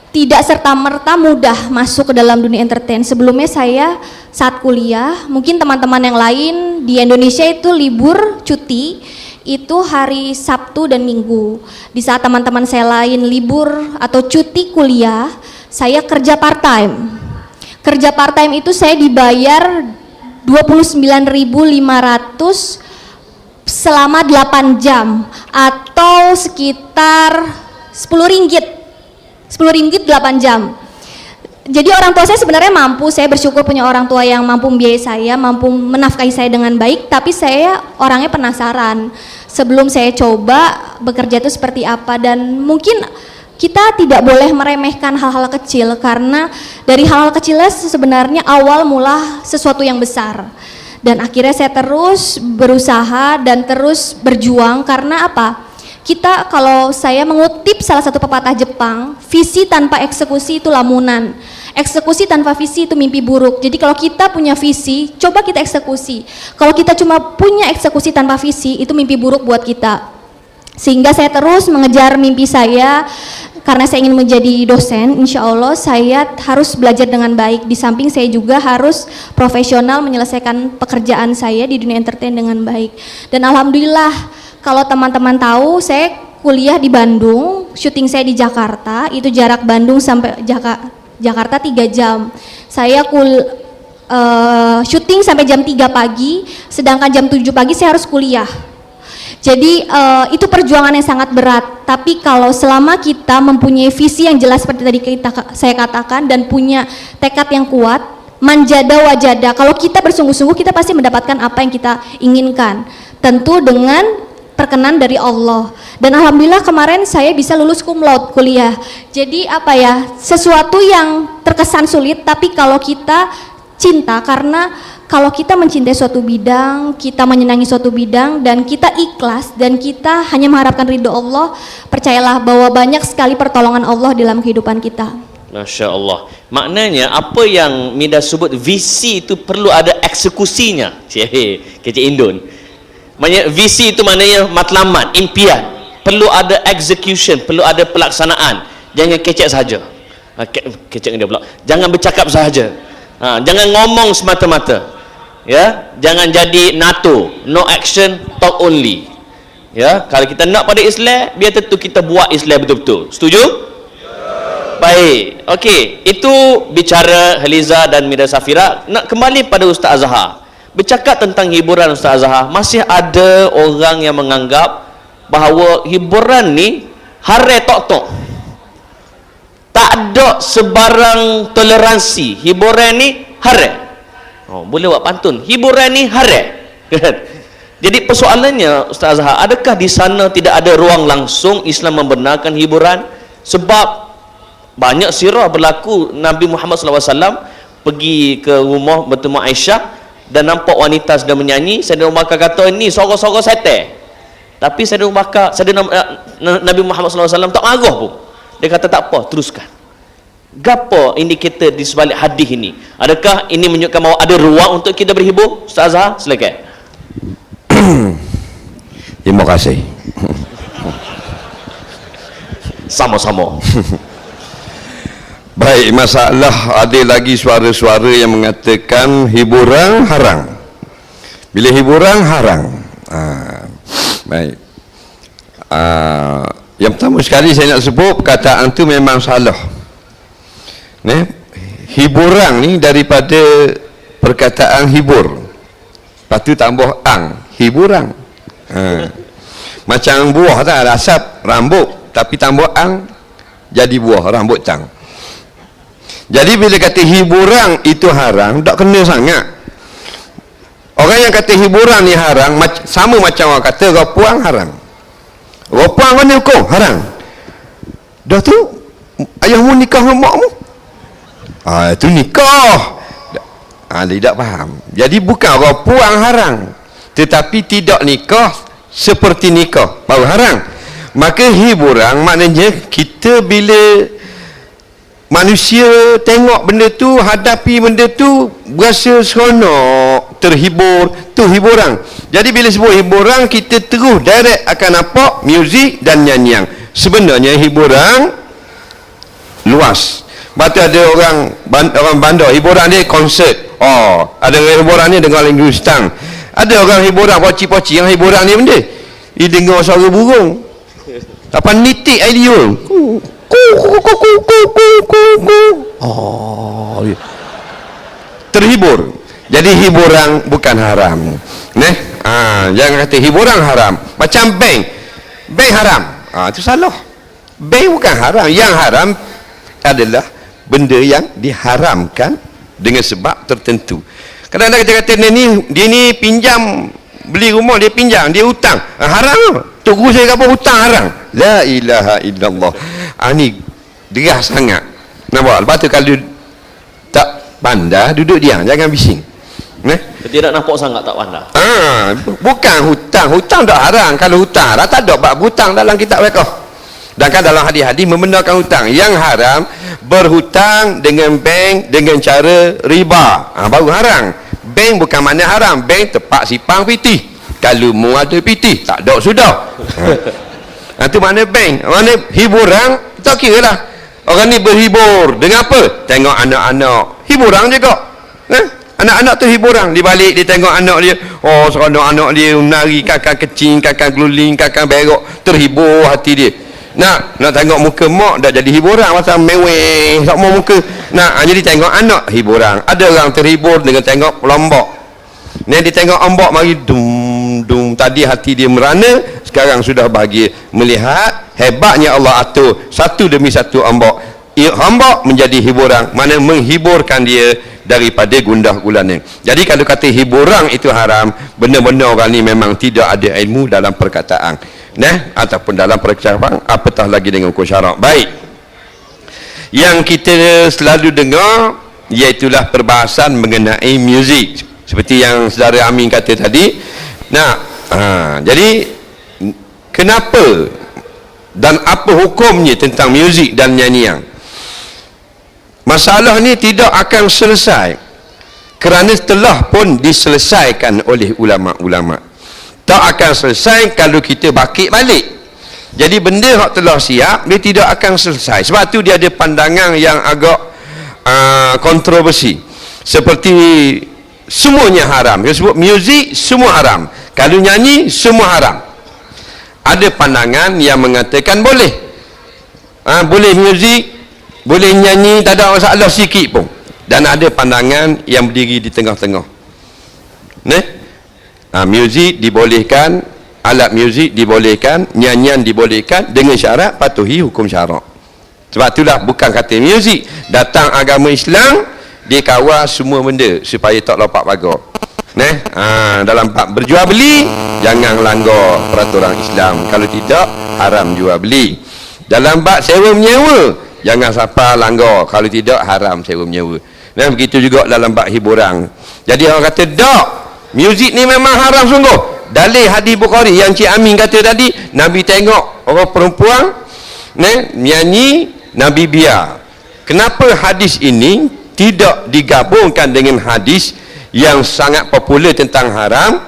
tidak serta-merta mudah masuk ke dalam dunia entertain. Sebelumnya saya saat kuliah, mungkin teman-teman yang lain di Indonesia itu libur cuti itu hari Sabtu dan Minggu. Di saat teman-teman saya lain libur atau cuti kuliah, saya kerja part time. Kerja part time itu saya dibayar 29.500 selama 8 jam atau sekitar 10 ringgit 8 jam. Jadi orang tua saya sebenarnya mampu, saya bersyukur punya orang tua yang mampu membiayai saya, mampu menafkahi saya dengan baik. Tapi saya orangnya penasaran sebelum saya coba bekerja itu seperti apa. Dan mungkin kita tidak boleh meremehkan hal-hal kecil, karena dari hal-hal kecilnya sebenarnya awal mula sesuatu yang besar. Dan akhirnya saya terus berusaha dan terus berjuang. Karena apa? Kita, kalau saya mengutip salah satu pepatah Jepang, visi tanpa eksekusi itu lamunan, eksekusi tanpa visi itu mimpi buruk. Jadi kalau kita punya visi, coba kita eksekusi. Kalau kita cuma punya eksekusi tanpa visi, itu mimpi buruk buat kita. Sehingga saya terus mengejar mimpi saya. Karena saya ingin menjadi dosen, insya Allah saya harus belajar dengan baik. Di samping saya juga harus profesional menyelesaikan pekerjaan saya di dunia entertain dengan baik. Dan alhamdulillah, kalau teman-teman tahu, saya kuliah di Bandung, syuting saya di Jakarta, itu jarak Bandung sampai Jakarta 3 jam. Saya syuting sampai jam 3 pagi, sedangkan jam 7 pagi saya harus kuliah. Jadi itu perjuangan yang sangat berat. Tapi kalau selama kita mempunyai visi yang jelas seperti tadi saya katakan, dan punya tekad yang kuat, manjada wajada, kalau kita bersungguh-sungguh kita pasti mendapatkan apa yang kita inginkan, tentu dengan perkenan dari Allah. Dan alhamdulillah kemarin saya bisa lulus cum laude kuliah. Jadi apa ya, sesuatu yang terkesan sulit, tapi kalau kita cinta, karena kalau kita mencintai suatu bidang, kita menyenangi suatu bidang, dan kita ikhlas, dan kita hanya mengharapkan ridho Allah, percayalah bahwa banyak sekali pertolongan Allah dalam kehidupan kita. Masya Allah. Maknanya apa yang Mida sebut visi itu perlu ada eksekusinya. Kecik Indon. Maknanya visi itu maknanya matlamat, impian. Perlu ada execution, perlu ada pelaksanaan. Jangan kecek saja. Kecek dia pula. Jangan bercakap sahaja. Jangan ngomong semata-mata. Ya, jangan jadi NATO, no action, talk only. Ya, kalau kita nak pada Islam, biar tentu kita buat Islam betul-betul. Setuju? Baik. Okey, itu bicara Haliza dan Mida Safira. Nak kembali pada Ustaz Azhar. Bercakap tentang hiburan Ustaz Azhar, masih ada orang yang menganggap bahawa hiburan ni hare tok-tok. Tak ada sebarang toleransi. Hiburan ni hare. Boleh buat pantun. Hiburan ni hare. Jadi persoalannya Ustaz Azhar, adakah di sana tidak ada ruang langsung Islam membenarkan hiburan? Sebab banyak sirah berlaku Nabi Muhammad SAW pergi ke rumah bertemu Aisyah dan nampak wanita sedang menyanyi. Sayyidina Abu Bakar kata ini sorok-sorok setan. Tapi Nabi Muhammad SAW tak marah pun. Dia kata tak apa, teruskan. Gapo indikator di sebalik hadis ini? Adakah ini menunjukkan bahawa ada ruang untuk kita berhibur? Ustaz Azhar, silakan. Terima kasih. Sama-sama. Baik, masalah ada lagi suara-suara yang mengatakan hiburan haram. Bila hiburan haram. Baik. Yang pertama sekali saya nak sebut perkataan tu memang salah. Hiburan ni daripada perkataan hibur. Lepas tu tambah ang, hiburan. Macam buah tak ada asap rambut, tapi tambah ang jadi buah rambut tang. Jadi bila kata hiburan itu haram, tak kena sangat. Orang yang kata hiburan ni haram sama macam orang kata rapuang haram. Rapuang mana hukum? Haram. Dah tu ayahmu nikah dengan makmu. Itu nikah. Tidak faham. Jadi bukan rapuang haram, tetapi tidak nikah seperti nikah baru haram. Maka hiburan maknanya kita bila manusia tengok benda tu, hadapi benda tu, berasa seronok, terhibur, tu hiburan. Jadi bila sebut hiburan, kita terus direct akan nampak muzik dan nyanyian. Sebenarnya hiburan luas. Lepas tu ada orang bandar, hiburan dia konsert. Ada hiburan ni dengar linguistan. Ada orang hiburan poci-poci, yang hiburan ni benda dia dengar suara burung. Apa nitik idea. Terhibur. Jadi hiburan bukan haram. Jangan kata hiburan haram. Macam bank haram. Itu salah. Bank bukan haram. Yang haram adalah benda yang diharamkan dengan sebab tertentu. Kadang-kadang kita kata dia ni pinjam, beli rumah dia pinjam, dia hutang. Haram. Tok guru saya kata hutang haram. La ilaha illallah. Ni derah sangat. Nampak? Lepas tu kalau tak pandai, duduk diam, jangan bising. Tidak nampak sangat tak pandai. Bukan hutang. Hutang tak haram. Kalau hutang haram, tak ada bab hutang dalam kitab fiqh. Dan kan dalam hadis-hadis membenarkan hutang. Yang haram berhutang dengan bank dengan cara riba. Baru haram. Bank bukan mana haram. Bank tempat sipang pitih. Kalau mu ada pitih, tak ada sudah. Itu mana bank. Mana hiburan, tak kira lah. Orang ni berhibur dengan apa? Tengok anak-anak. Hiburan juga. Anak-anak tu hiburan. Di balik dia tengok anak dia. Seronok anak dia menari, kakak kecing, kakak geluling, kakak berok. Terhibur hati dia. Nak tengok muka mak dah jadi hiburan, macam meweh tak mau muka. Jadi tengok anak hiburan. Ada orang terhibur dengan tengok lombok. Dia tengok ombak mari dum tadi hati dia merana, sekarang sudah bahagia melihat hebatnya Allah atur satu demi satu ombak. Ombak menjadi hiburan, mana menghiburkan dia daripada gundah gulana. Jadi kalau kata hiburan itu haram, benar-benar orang ni memang tidak ada ilmu dalam perkataan. Ataupun dalam percakapan, apatah lagi dengan hukum syarak. Baik. Yang kita selalu dengar iaitulah perbahasan mengenai muzik. Seperti yang saudara Amin kata tadi. Jadi kenapa dan apa hukumnya tentang muzik dan nyanyian? Masalah ni tidak akan selesai kerana telah pun diselesaikan oleh ulama-ulama. tak akan selesai kalau kita bakit balik. Jadi benda yang telah siap dia tidak akan selesai. Sebab tu dia ada pandangan yang agak kontroversi. Seperti semuanya haram. Dia sebut muzik semua haram. Kalau nyanyi semua haram. Ada pandangan yang mengatakan boleh. Boleh muzik, boleh nyanyi, tak ada masalah sikit pun. Dan ada pandangan yang berdiri di tengah-tengah. Muzik dibolehkan, alat muzik dibolehkan, nyanyian dibolehkan dengan syarat patuhi hukum syarak. Sebab itulah bukan kata muzik. Datang agama Islam, dia kawal semua benda supaya tak lopak pagar. Dalam bab berjual beli, jangan langgar peraturan Islam. Kalau tidak, haram jual beli. Dalam bab sewa menyewa, jangan siapa langgar. Kalau tidak, haram sewa menyewa. Begitu juga dalam bab hiburan. Jadi orang kata, tak, muzik ni memang haram sungguh. Dalil hadis Bukhari yang Cik Amin kata tadi, Nabi tengok orang perempuan nyanyi, Nabi biar. Kenapa hadis ini tidak digabungkan dengan hadis yang sangat popular tentang haram?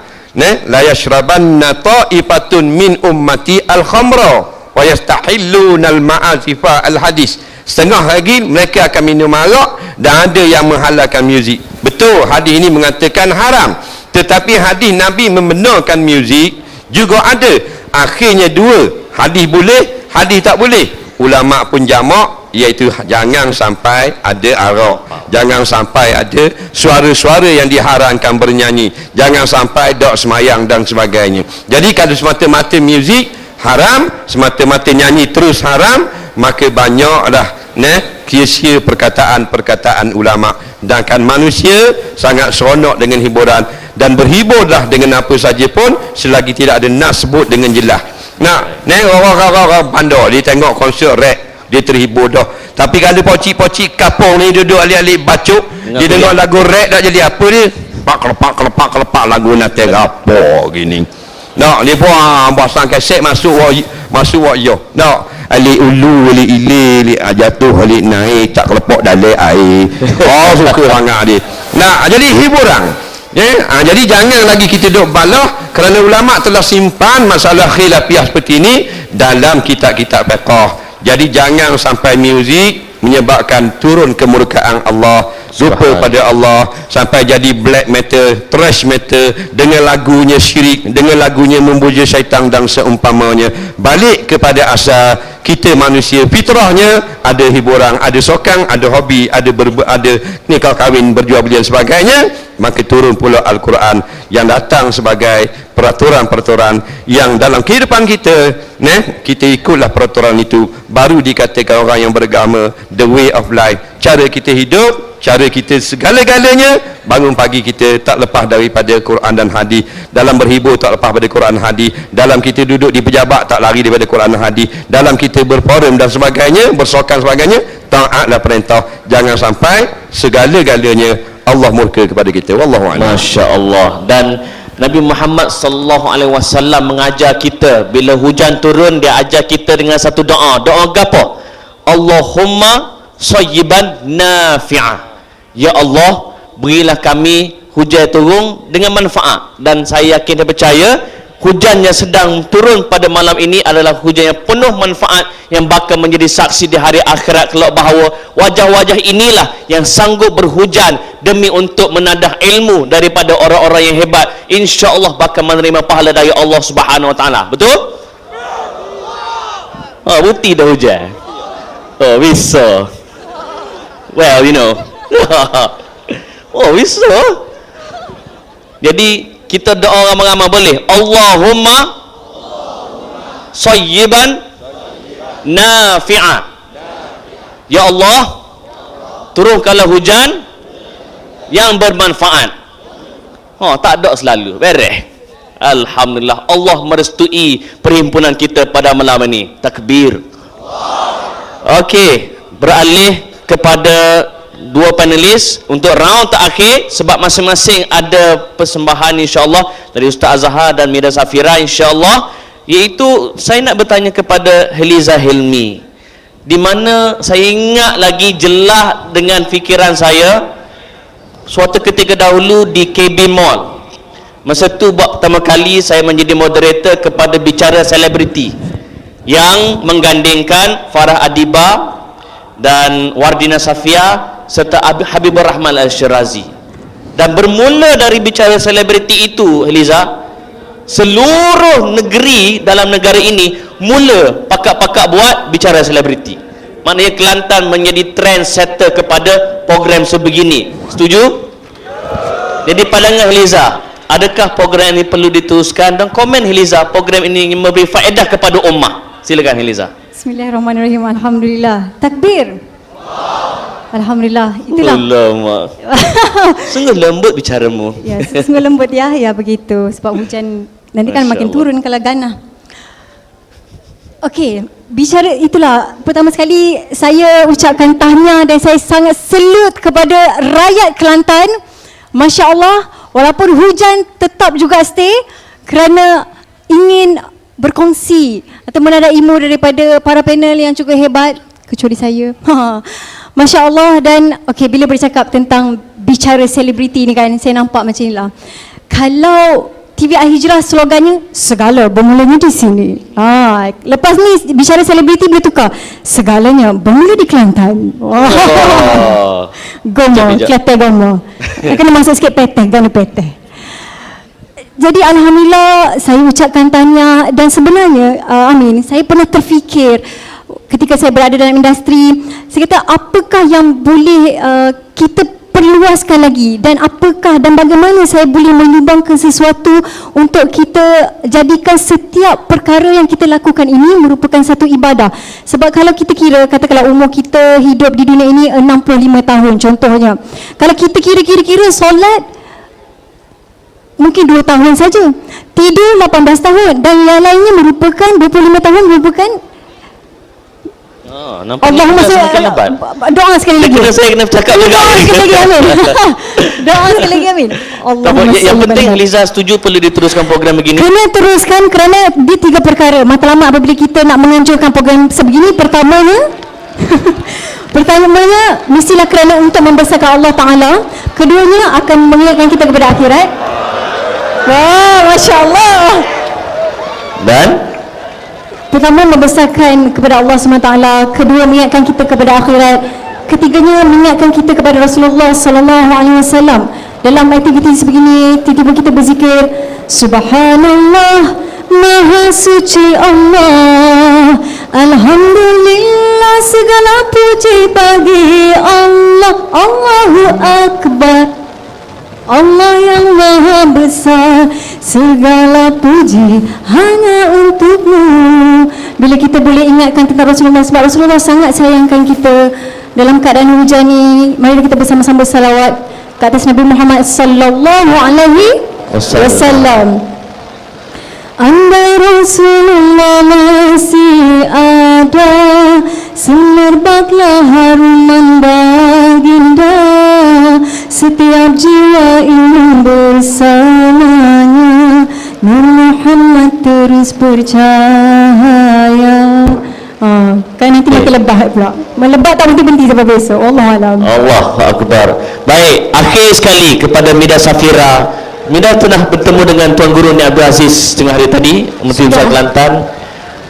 La yashrabanna ta'ifatun min ummati al-khamra wa yastahilluna al-ma'azifa al-hadis. Setengah lagi mereka akan minum arak dan ada yang menghalalkan muzik. Betul, hadis ini mengatakan haram. Tetapi hadis Nabi membenarkan muzik juga ada. Akhirnya dua, hadis boleh, hadis tak boleh. Ulama pun jamak, iaitu jangan sampai ada arak, jangan sampai ada suara-suara yang diharamkan bernyanyi, jangan sampai dok semayang dan sebagainya. Jadi kalau semata-mata muzik haram, semata-mata nyanyi terus haram, maka banyaklah sia-sia perkataan-perkataan ulama. Sedangkan manusia sangat seronok dengan hiburan, dan berhiburlah dengan apa saja pun selagi tidak ada nas sebut dengan jelas. Orang-orang pandai dia tengok konsert rap, dia terhibur dah. Tapi kalau pocik-pocik kapung ni duduk alik-alik bacuk, dia dengar lagu rap tak jadi apa dia? Kelepak lagu nate apa gini. Dia pun pasang kaset masuk yo. Alik ulu, alik ile, alik jatuh, alik naik, tak kelepak dalam air. Suka sangat dia. Jadi hiburan. Jadi jangan lagi kita duduk balah, kerana ulama telah simpan masalah khilafiyah seperti ini dalam kitab-kitab fiqh. Jadi jangan sampai muzik menyebabkan turun kemurkaan Allah, lupa pada Allah, sampai jadi black metal, thrash metal, dengan lagunya syirik, dengan lagunya memuja syaitan dan seumpamanya. Balik kepada asal kita manusia, fitrahnya ada hiburan, ada sokang, ada hobi, ada nikah kahwin, berjual beli dan sebagainya. Maka turun pula Al-Quran yang datang sebagai peraturan-peraturan yang dalam kehidupan kita, kita ikutlah peraturan itu, baru dikatakan orang yang beragama. The way of life, cara kita hidup, cara kita segala-galanya. Bangun pagi kita tak lepas daripada Quran dan hadis, dalam berhibur tak lepas daripada Quran dan hadis, dalam kita duduk di pejabat tak lari daripada Quran dan hadis, dalam kita berforum dan sebagainya, bersokan sebagainya, taatlah perintah. Jangan sampai segala-galanya Allah murka kepada kita. Wallahu a'lam. Masya-Allah. Dan Nabi Muhammad sallallahu alaihi wasallam mengajar kita bila hujan turun, dia ajar kita dengan satu doa. Doa gapo? Allahumma sayyiban nafi'ah. Ya Allah, berilah kami hujan turun dengan manfaat. Dan saya yakin dan percaya hujan yang sedang turun pada malam ini adalah hujan yang penuh manfaat, yang bakal menjadi saksi di hari akhirat kelak bahawa wajah-wajah inilah yang sanggup berhujan demi untuk menadah ilmu daripada orang-orang yang hebat. InsyaAllah bakal menerima pahala dari Allah Subhanahu Wa Taala. Betul? Bukti dah hujan. Bisa. Well, you know. Bisa. Jadi kita doa ramai-ramai boleh. Allahumma sayyiban nafi'ah. Ya Allah, turunkanlah hujan yang bermanfaat. Tak ada selalu beres. Alhamdulillah, Allah merestui perhimpunan kita pada malam ini. Takbir. Okey, beralih kepada dua panelis untuk round terakhir, sebab masing-masing ada persembahan insya-Allah dari Ustaz Azhar dan Mida Safira insya-Allah, iaitu saya nak bertanya kepada Heliza Hilmi, di mana saya ingat lagi jelas dengan fikiran saya suatu ketika dahulu di KB Mall Masa tu buat pertama kali saya menjadi moderator kepada bicara selebriti yang menggandingkan Farah Adiba dan Wardina Safia serta Habibur Rahman Al-Shirazi. Dan bermula dari bicara selebriti itu, Eliza, seluruh negeri dalam negara ini mula pakak-pakak buat bicara selebriti. Maknanya Kelantan menjadi trendsetter kepada program sebegini. Setuju? Jadi pandangan Eliza, adakah program ini perlu diteruskan? Dan komen Eliza, program ini memberi faedah kepada ummah. Silakan Eliza. Bismillahirrahmanirrahim. Alhamdulillah. Takbir. Alhamdulillah. Itulah. Alamak. Sungguh lembut bicaramu. Ya, sungguh lembut ya. Ya begitu. Sebab hujan nanti kan Masya makin Allah. turun kalau ganah. Okey, bicara itulah. Pertama sekali saya ucapkan tahniah dan saya sangat salute kepada rakyat Kelantan. Masya Allah, walaupun hujan tetap juga stay kerana ingin berkongsi atau mendapat ilmu daripada para panel yang cukup hebat, kecuali saya. Masya Allah. Dan okey, bila bercakap tentang bicara selebriti ni kan, saya nampak macam inilah. Kalau TV Al-Hijrah slogannya segala bermulanya di sini. Lepas ni bicara selebriti boleh tukar. Segalanya bermula di Kelantan. Gomo, Kelantan gomo. Kena masuk sikit peteh, gana peteh. Jadi alhamdulillah saya ucapkan tahniah. Dan sebenarnya Amin, saya pernah terfikir ketika saya berada dalam industri, saya kata apakah yang boleh kita perluaskan lagi, dan apakah dan bagaimana saya boleh menyumbangkan sesuatu untuk kita jadikan setiap perkara yang kita lakukan ini merupakan satu ibadah. Sebab kalau kita kira, katakanlah umur kita hidup di dunia ini 65 tahun contohnya, kalau kita kira-kira solat mungkin 2 tahun saja, tidur 18 tahun, dan yang lainnya merupakan 25 tahun merupakan Allahumma doa sekali lagi. Saya kena bercakap juga. Doa sekali lagi, amin. Doa sekali lagi, amin. Allahumma yang penting Liza setuju perlu diteruskan program begini. Kena teruskan kerana dia 3 perkara. Matlamat apabila kita nak menganjurkan program sebegini, pertamanya mestilah kerana untuk membesarkan Allah Ta'ala. Keduanya akan mengingatkan kita kepada akhirat. Wah, Masya Allah. Dan pertama membesarkan kepada Allah SWT, kedua mengingatkan kita kepada akhirat, ketiganya mengingatkan kita kepada Rasulullah SAW. Dalam aktiviti sebegini tiba-tiba kita berzikir Subhanallah, Maha Suci Allah, Alhamdulillah, segala puji bagi Allah, Allahu Akbar, Allah yang maha besar, segala puji hanya untukmu. Bila kita boleh ingatkan tentang Rasulullah, sebab Rasulullah sangat sayangkan kita dalam keadaan hujan ni, mari kita bersama-sama salawat ke atas Nabi Muhammad sallallahu alaihi wasallam. Andai Rasulullah masih ada, semerbaklah haruman baginda, setiap jiwa ingin bersamanya, Nur Muhammad terus bercahaya. Kan nanti kita lebat pula. Melebat tak berhenti sampai besok. Wallahualam. Allahu Akbar. Baik, akhir sekali kepada Mida Safira. Mida pernah bertemu dengan Tuan Guru Ni Abdul Aziz tengah hari tadi, Menteri Besar Kelantan.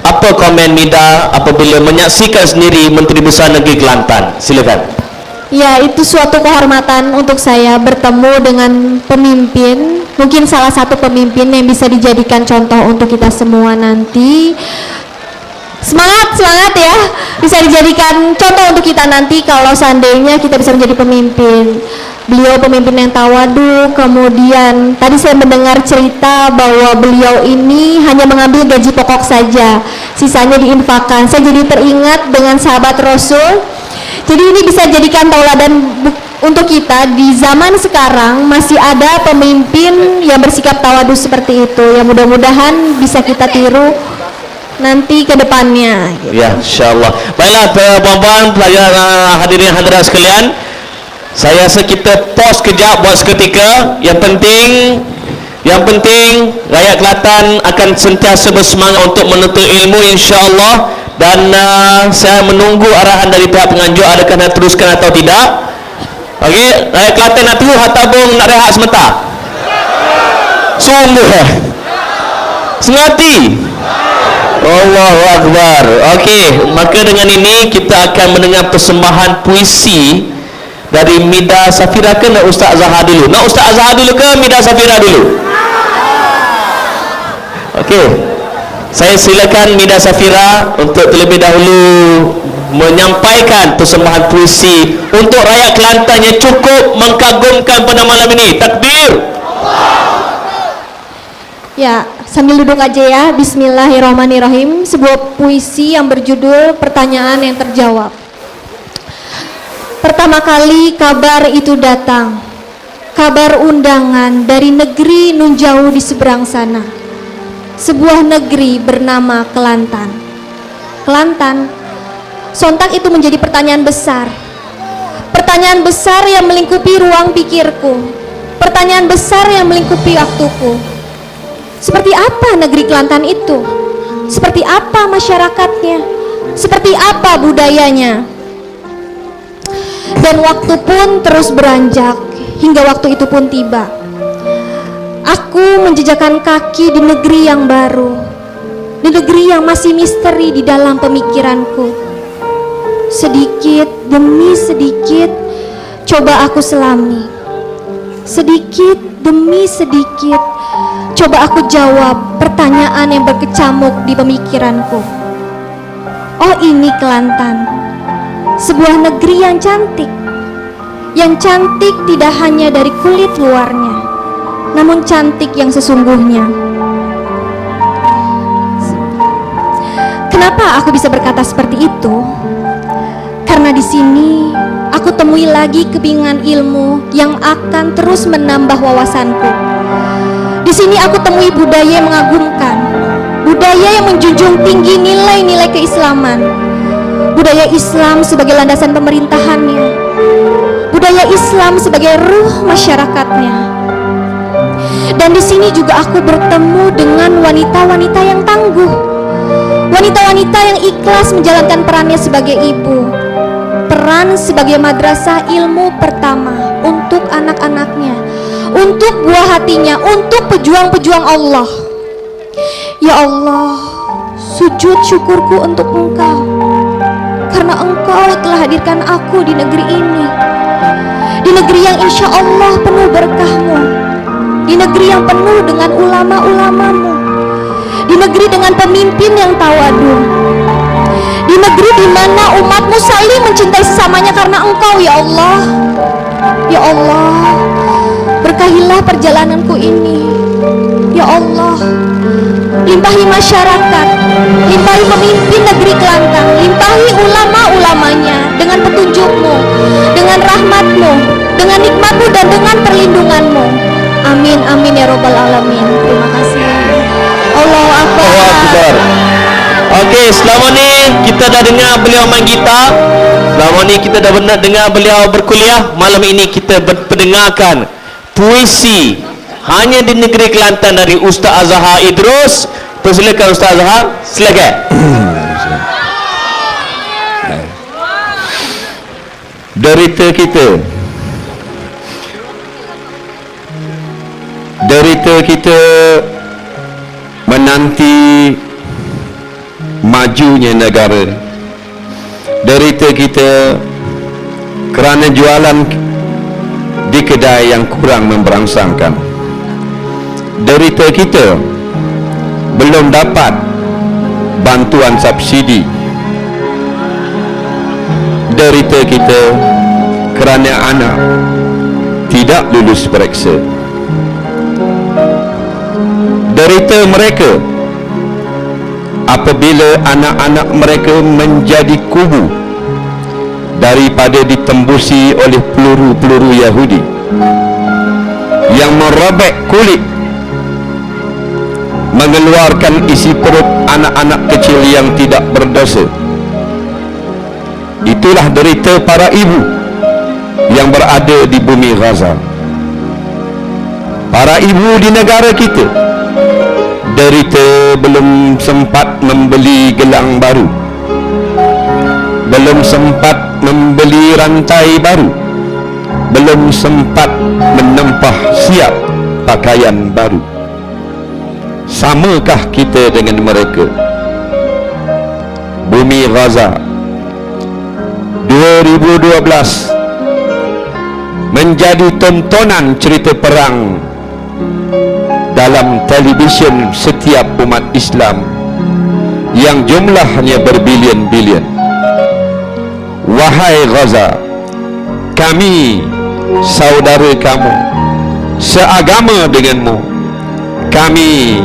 Apa komen Mida apabila menyaksikan sendiri Menteri Besar Negeri Kelantan? Silakan. Ya, itu suatu kehormatan untuk saya bertemu dengan pemimpin, mungkin salah satu pemimpin yang bisa dijadikan contoh untuk kita semua nanti. Semangat ya, bisa dijadikan contoh untuk kita nanti kalau seandainya kita bisa menjadi pemimpin. Beliau pemimpin yang tawadu, kemudian tadi saya mendengar cerita bahwa beliau ini hanya mengambil gaji pokok saja, sisanya diinfakkan. Saya jadi teringat dengan sahabat Rasul. Jadi ini bisa jadikan tauladan untuk kita di zaman sekarang, masih ada pemimpin yang bersikap tawadu seperti itu. Yang mudah-mudahan bisa kita tiru nanti ke depannya. Ya, insyaAllah. Baiklah puan-puan, pelajar hadirin hadirat sekalian, saya rasa kita pause kejap buat seketika. Yang penting rakyat Kelantan akan sentiasa bersemangat untuk menuntut ilmu, insyaAllah. Dan saya menunggu arahan dari pihak penganjur, adakah nak teruskan atau tidak. Okey, rakyat Kelantan nak tunggu atau nak rehat sebentar? Sungguh sengati. Allahu Akbar. Okey, maka dengan ini kita akan mendengar persembahan puisi dari Mida Safira. Ke nak Ustaz Azhar dulu? Nak Ustaz Azhar dulu ke Mida Safira dulu? Okey, saya silakan Mida Safira untuk terlebih dahulu menyampaikan persembahan puisi untuk rakyat Kelantan yang cukup mengkagumkan pada malam ini. Takbir. Ya, sambil duduk aja ya. Bismillahirrahmanirrahim. Sebuah puisi yang berjudul Pertanyaan yang Terjawab. Pertama kali kabar itu datang, kabar undangan dari negeri nun jauh di seberang sana. Sebuah negeri bernama Kelantan. Kelantan, sontak itu menjadi pertanyaan besar. Pertanyaan besar yang melingkupi ruang pikirku. Pertanyaan besar yang melingkupi waktuku. Seperti apa negeri Kelantan itu? Seperti apa masyarakatnya? Seperti apa budayanya? Dan waktu pun terus beranjak hingga waktu itu pun tiba. Aku menjejakkan kaki di negeri yang baru, di negeri yang masih misteri di dalam pemikiranku. Sedikit demi sedikit coba aku selami. Sedikit demi sedikit coba aku jawab pertanyaan yang berkecamuk di pemikiranku. Oh, ini Kelantan, sebuah negeri yang cantik. Yang cantik tidak hanya dari kulit luarnya, namun cantik yang sesungguhnya. Kenapa aku bisa berkata seperti itu? Karena di sini aku temui lagi kebingungan ilmu yang akan terus menambah wawasanku. Di sini aku temui budaya yang mengagumkan, budaya yang menjunjung tinggi nilai-nilai keislaman, budaya Islam sebagai landasan pemerintahannya, budaya Islam sebagai ruh masyarakatnya. Dan di sini juga aku bertemu dengan wanita-wanita yang tangguh, wanita-wanita yang ikhlas menjalankan perannya sebagai ibu, peran sebagai madrasah ilmu pertama untuk anak-anaknya, untuk buah hatinya, untuk pejuang-pejuang Allah. Ya Allah, sujud syukurku untuk Engkau, karena Engkau telah hadirkan aku di negeri ini, di negeri yang insya Allah penuh berkah-Mu, di negeri yang penuh dengan ulama-ulama-Mu, di negeri dengan pemimpin yang tawadu, di negeri di mana umat-Mu saling mencintai sesamanya karena Engkau, ya Allah. Ya Allah, berkahilah perjalananku ini, ya Allah. Limpahi masyarakat, limpahi pemimpin negeri Kelantan, limpahi ulama-ulamanya dengan petunjuk-Mu, dengan rahmat-Mu, dengan nikmat-Mu dan dengan perlindungan-Mu. Amin, amin ya robbal alamin. Terima kasih. Allahu Akbar. Okey, selama ni kita dah dengar beliau main gitar, selama ni kita dah dengar beliau berkuliah. Malam ini kita mendengarkan puisi hanya di negeri Kelantan dari Ustaz Azhar Idrus. Persilakan Ustaz Azhar, silakan. Derita kita menanti majunya negara. Derita kita kerana jualan di kedai yang kurang memberangsangkan. Derita kita belum dapat bantuan subsidi. Derita kita kerana anak tidak lulus periksa. Derita mereka apabila anak-anak mereka menjadi kubu daripada ditembusi oleh peluru-peluru Yahudi yang merobek kulit, mengeluarkan isi perut anak-anak kecil yang tidak berdosa. Itulah derita para ibu yang berada di bumi Gaza. Para ibu di negara kita derita belum sempat membeli gelang baru, belum sempat membeli rantai baru, belum sempat menempah siap pakaian baru. Samakah kita dengan mereka? Bumi Gaza 2012 menjadi tontonan cerita perang dalam televisyen setiap umat Islam yang jumlahnya berbilion-bilion. Wahai Gaza, kami saudara kamu, seagama denganmu, kami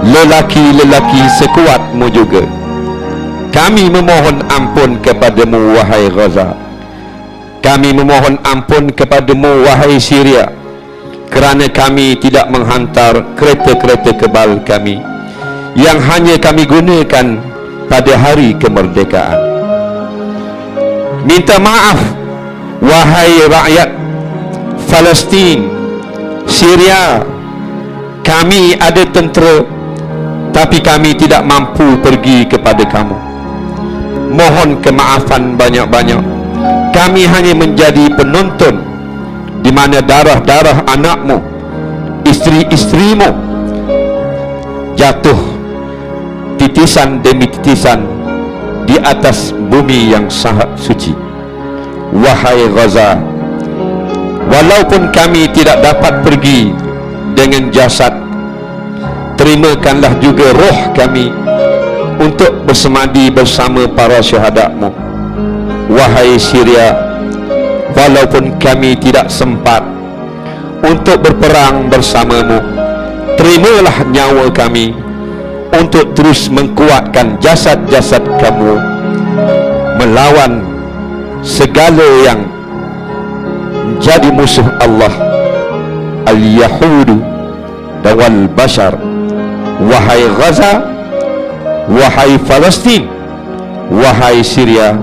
lelaki-lelaki sekuatmu juga. Kami memohon ampun kepadamu, wahai Gaza. Kami memohon ampun kepadamu, wahai Syria, kerana kami tidak menghantar kereta-kereta kebal kami yang hanya kami gunakan pada hari kemerdekaan. Minta maaf, wahai rakyat Palestin, Syria. Kami ada tentera, tapi kami tidak mampu pergi kepada kamu. Mohon kemaafan banyak-banyak. Kami hanya menjadi penonton, di mana darah-darah anakmu, isteri-isterimu jatuh titisan demi titisan di atas bumi yang sangat suci. Wahai Gaza, walaupun kami tidak dapat pergi dengan jasad, terimakanlah juga roh kami untuk bersemadi bersama para syuhada-Mu. Wahai Syria, walaupun kami tidak sempat untuk berperang bersamamu, terimalah nyawa kami untuk terus mengkuatkan jasad-jasad kamu melawan segala yang menjadi musuh Allah, al-Yahudu dan wal-Bashar. Wahai Gaza, wahai Palestin, wahai Syria,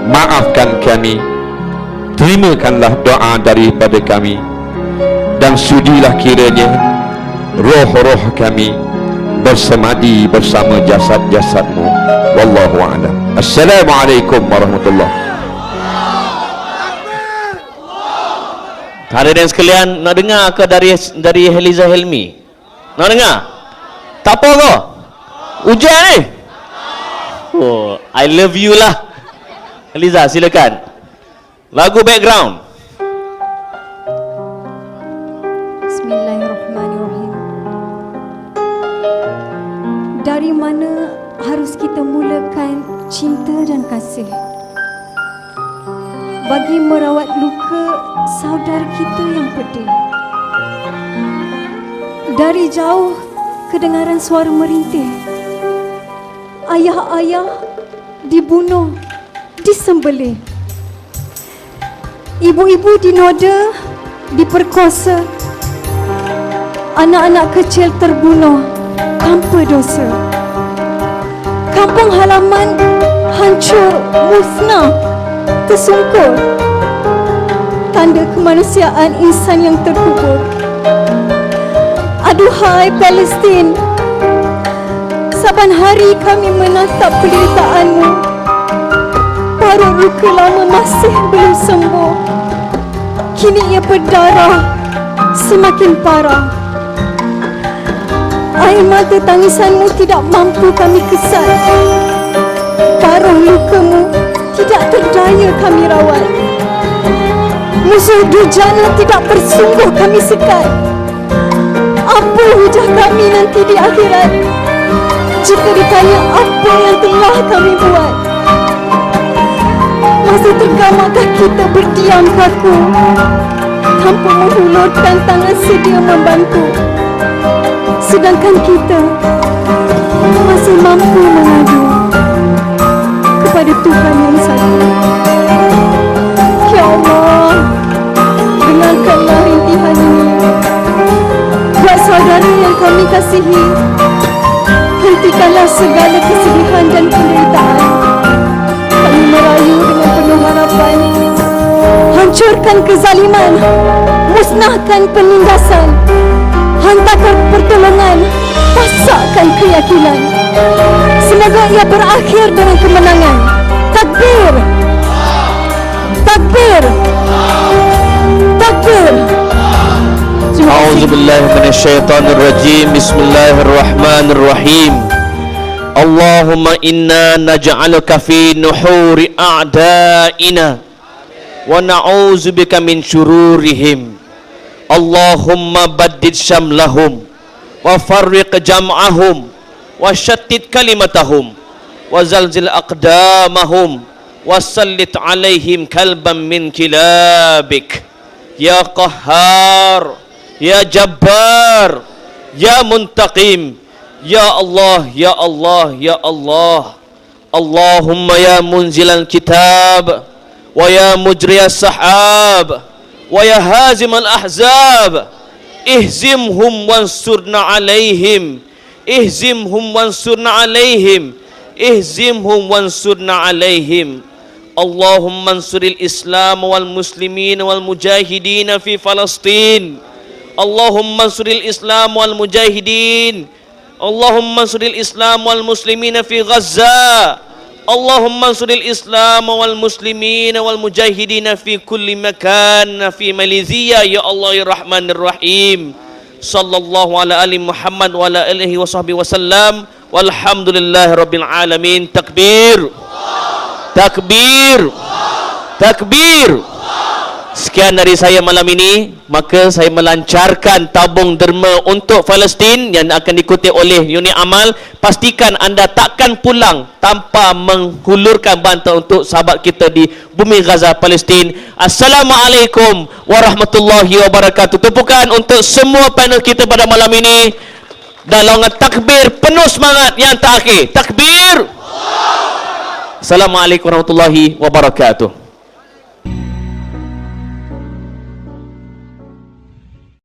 maafkan kami, terimakanlah doa daripada kami, dan sudilah kiranya roh-roh kami bersemadi bersama jasad-jasadmu. Wallahu a'lam. Assalamualaikum warahmatullahi. Hadirin sekalian, nak dengar ke dari Heliza Helmi? Nak dengar? Tak apa ke? Ujian ni? Oh, I love you lah. Heliza, silakan. Lagu background. Bismillahirrahmanirrahim. Dari mana harus kita mulakan cinta dan kasih bagi merawat luka saudara kita yang pedih? Dari jauh kedengaran suara merintih, ayah-ayah dibunuh, disembelih, ibu-ibu dinoda, diperkosa, anak-anak kecil terbunuh tanpa dosa. Kampung halaman hancur, musnah, tersungkur, tanda kemanusiaan insan yang terkubur. Aduhai Palestin, saban hari kami menatap penderitaanmu. Parut luka lama masih belum sembuh, kini ia berdarah semakin parah. Air mata tangisanmu tidak mampu kami kesat, paruh lukamu tidak terdaya kami rawat. Musuh durjana tidak bersungguh kami sekat. Apa hujah kami nanti di akhirat jika ditanya apa yang telah kami buat? Masih tergamakkah kita berdiam kaku tanpa menghulurkan tangan sedia membantu, sedangkan kita masih mampu mengadu kepada Tuhan yang satu? Ya Allah, dengarkanlah rintihan ini. Buat saudara yang kami kasihi, hentikanlah segala kesedihan dan penderitaan. Kami merayu dengan penuh harapan, hancurkan kezaliman, musnahkan penindasan, hantarkan pertolongan, pasakkan keyakinan. Semoga ia berakhir dengan kemenangan. Takbir, takbir, takbir. Terima kasih. A'udzubillahi minasyaitonirrajim. Bismillahirrahmanirrahim. Allahumma inna naj'aluka fi nuhuri a'da'ina wa na'udzubika min syururihim. Allahumma baddid syamlahum wa farriq jam'ahum wa syattid kalimatahum wa zalzil aqdamahum wa sallit alaihim kalban min kilabik. Ya Qahhar, Ya Jabbar, Ya Muntaqim, Ya Allah, Ya Allah, Ya Allah. Allahumma ya munzilal kitab wa ya mujriyas sahab wa ya hazimal ahzab, ihzimhum wansurna alaihim, ihzimhum wansurna alaihim, ihzimhum wansurna alaihim. Allahumma ansuril Islam wal muslimin wal mujahidin fi Palestin. Allahumma ansuril Islam wal mujahidin. Allahumma ansuril Islam wal muslimin fi Gaza. Allahumma ansuril Islam wal muslimin wal mujahidin fi kulli makan fi Malaysia. Ya Allah ya Rahman ya Rahim. Sallallahu ala ali Muhammad wa ala alihi wa sahbihi wasallam. Walhamdulillahi rabbil alamin. Takbir, takbir, takbir. Sekian dari saya malam ini. Maka saya melancarkan tabung derma untuk Palestin yang akan diikuti oleh unit amal. Pastikan anda takkan pulang tanpa menghulurkan bantuan untuk sahabat kita di bumi Gaza, Palestin. Assalamualaikum warahmatullahi wabarakatuh. Tepukan untuk semua panel kita pada malam ini. Dan longan takbir penuh semangat yang terakhir. Takbir. Assalamualaikum warahmatullahi wabarakatuh.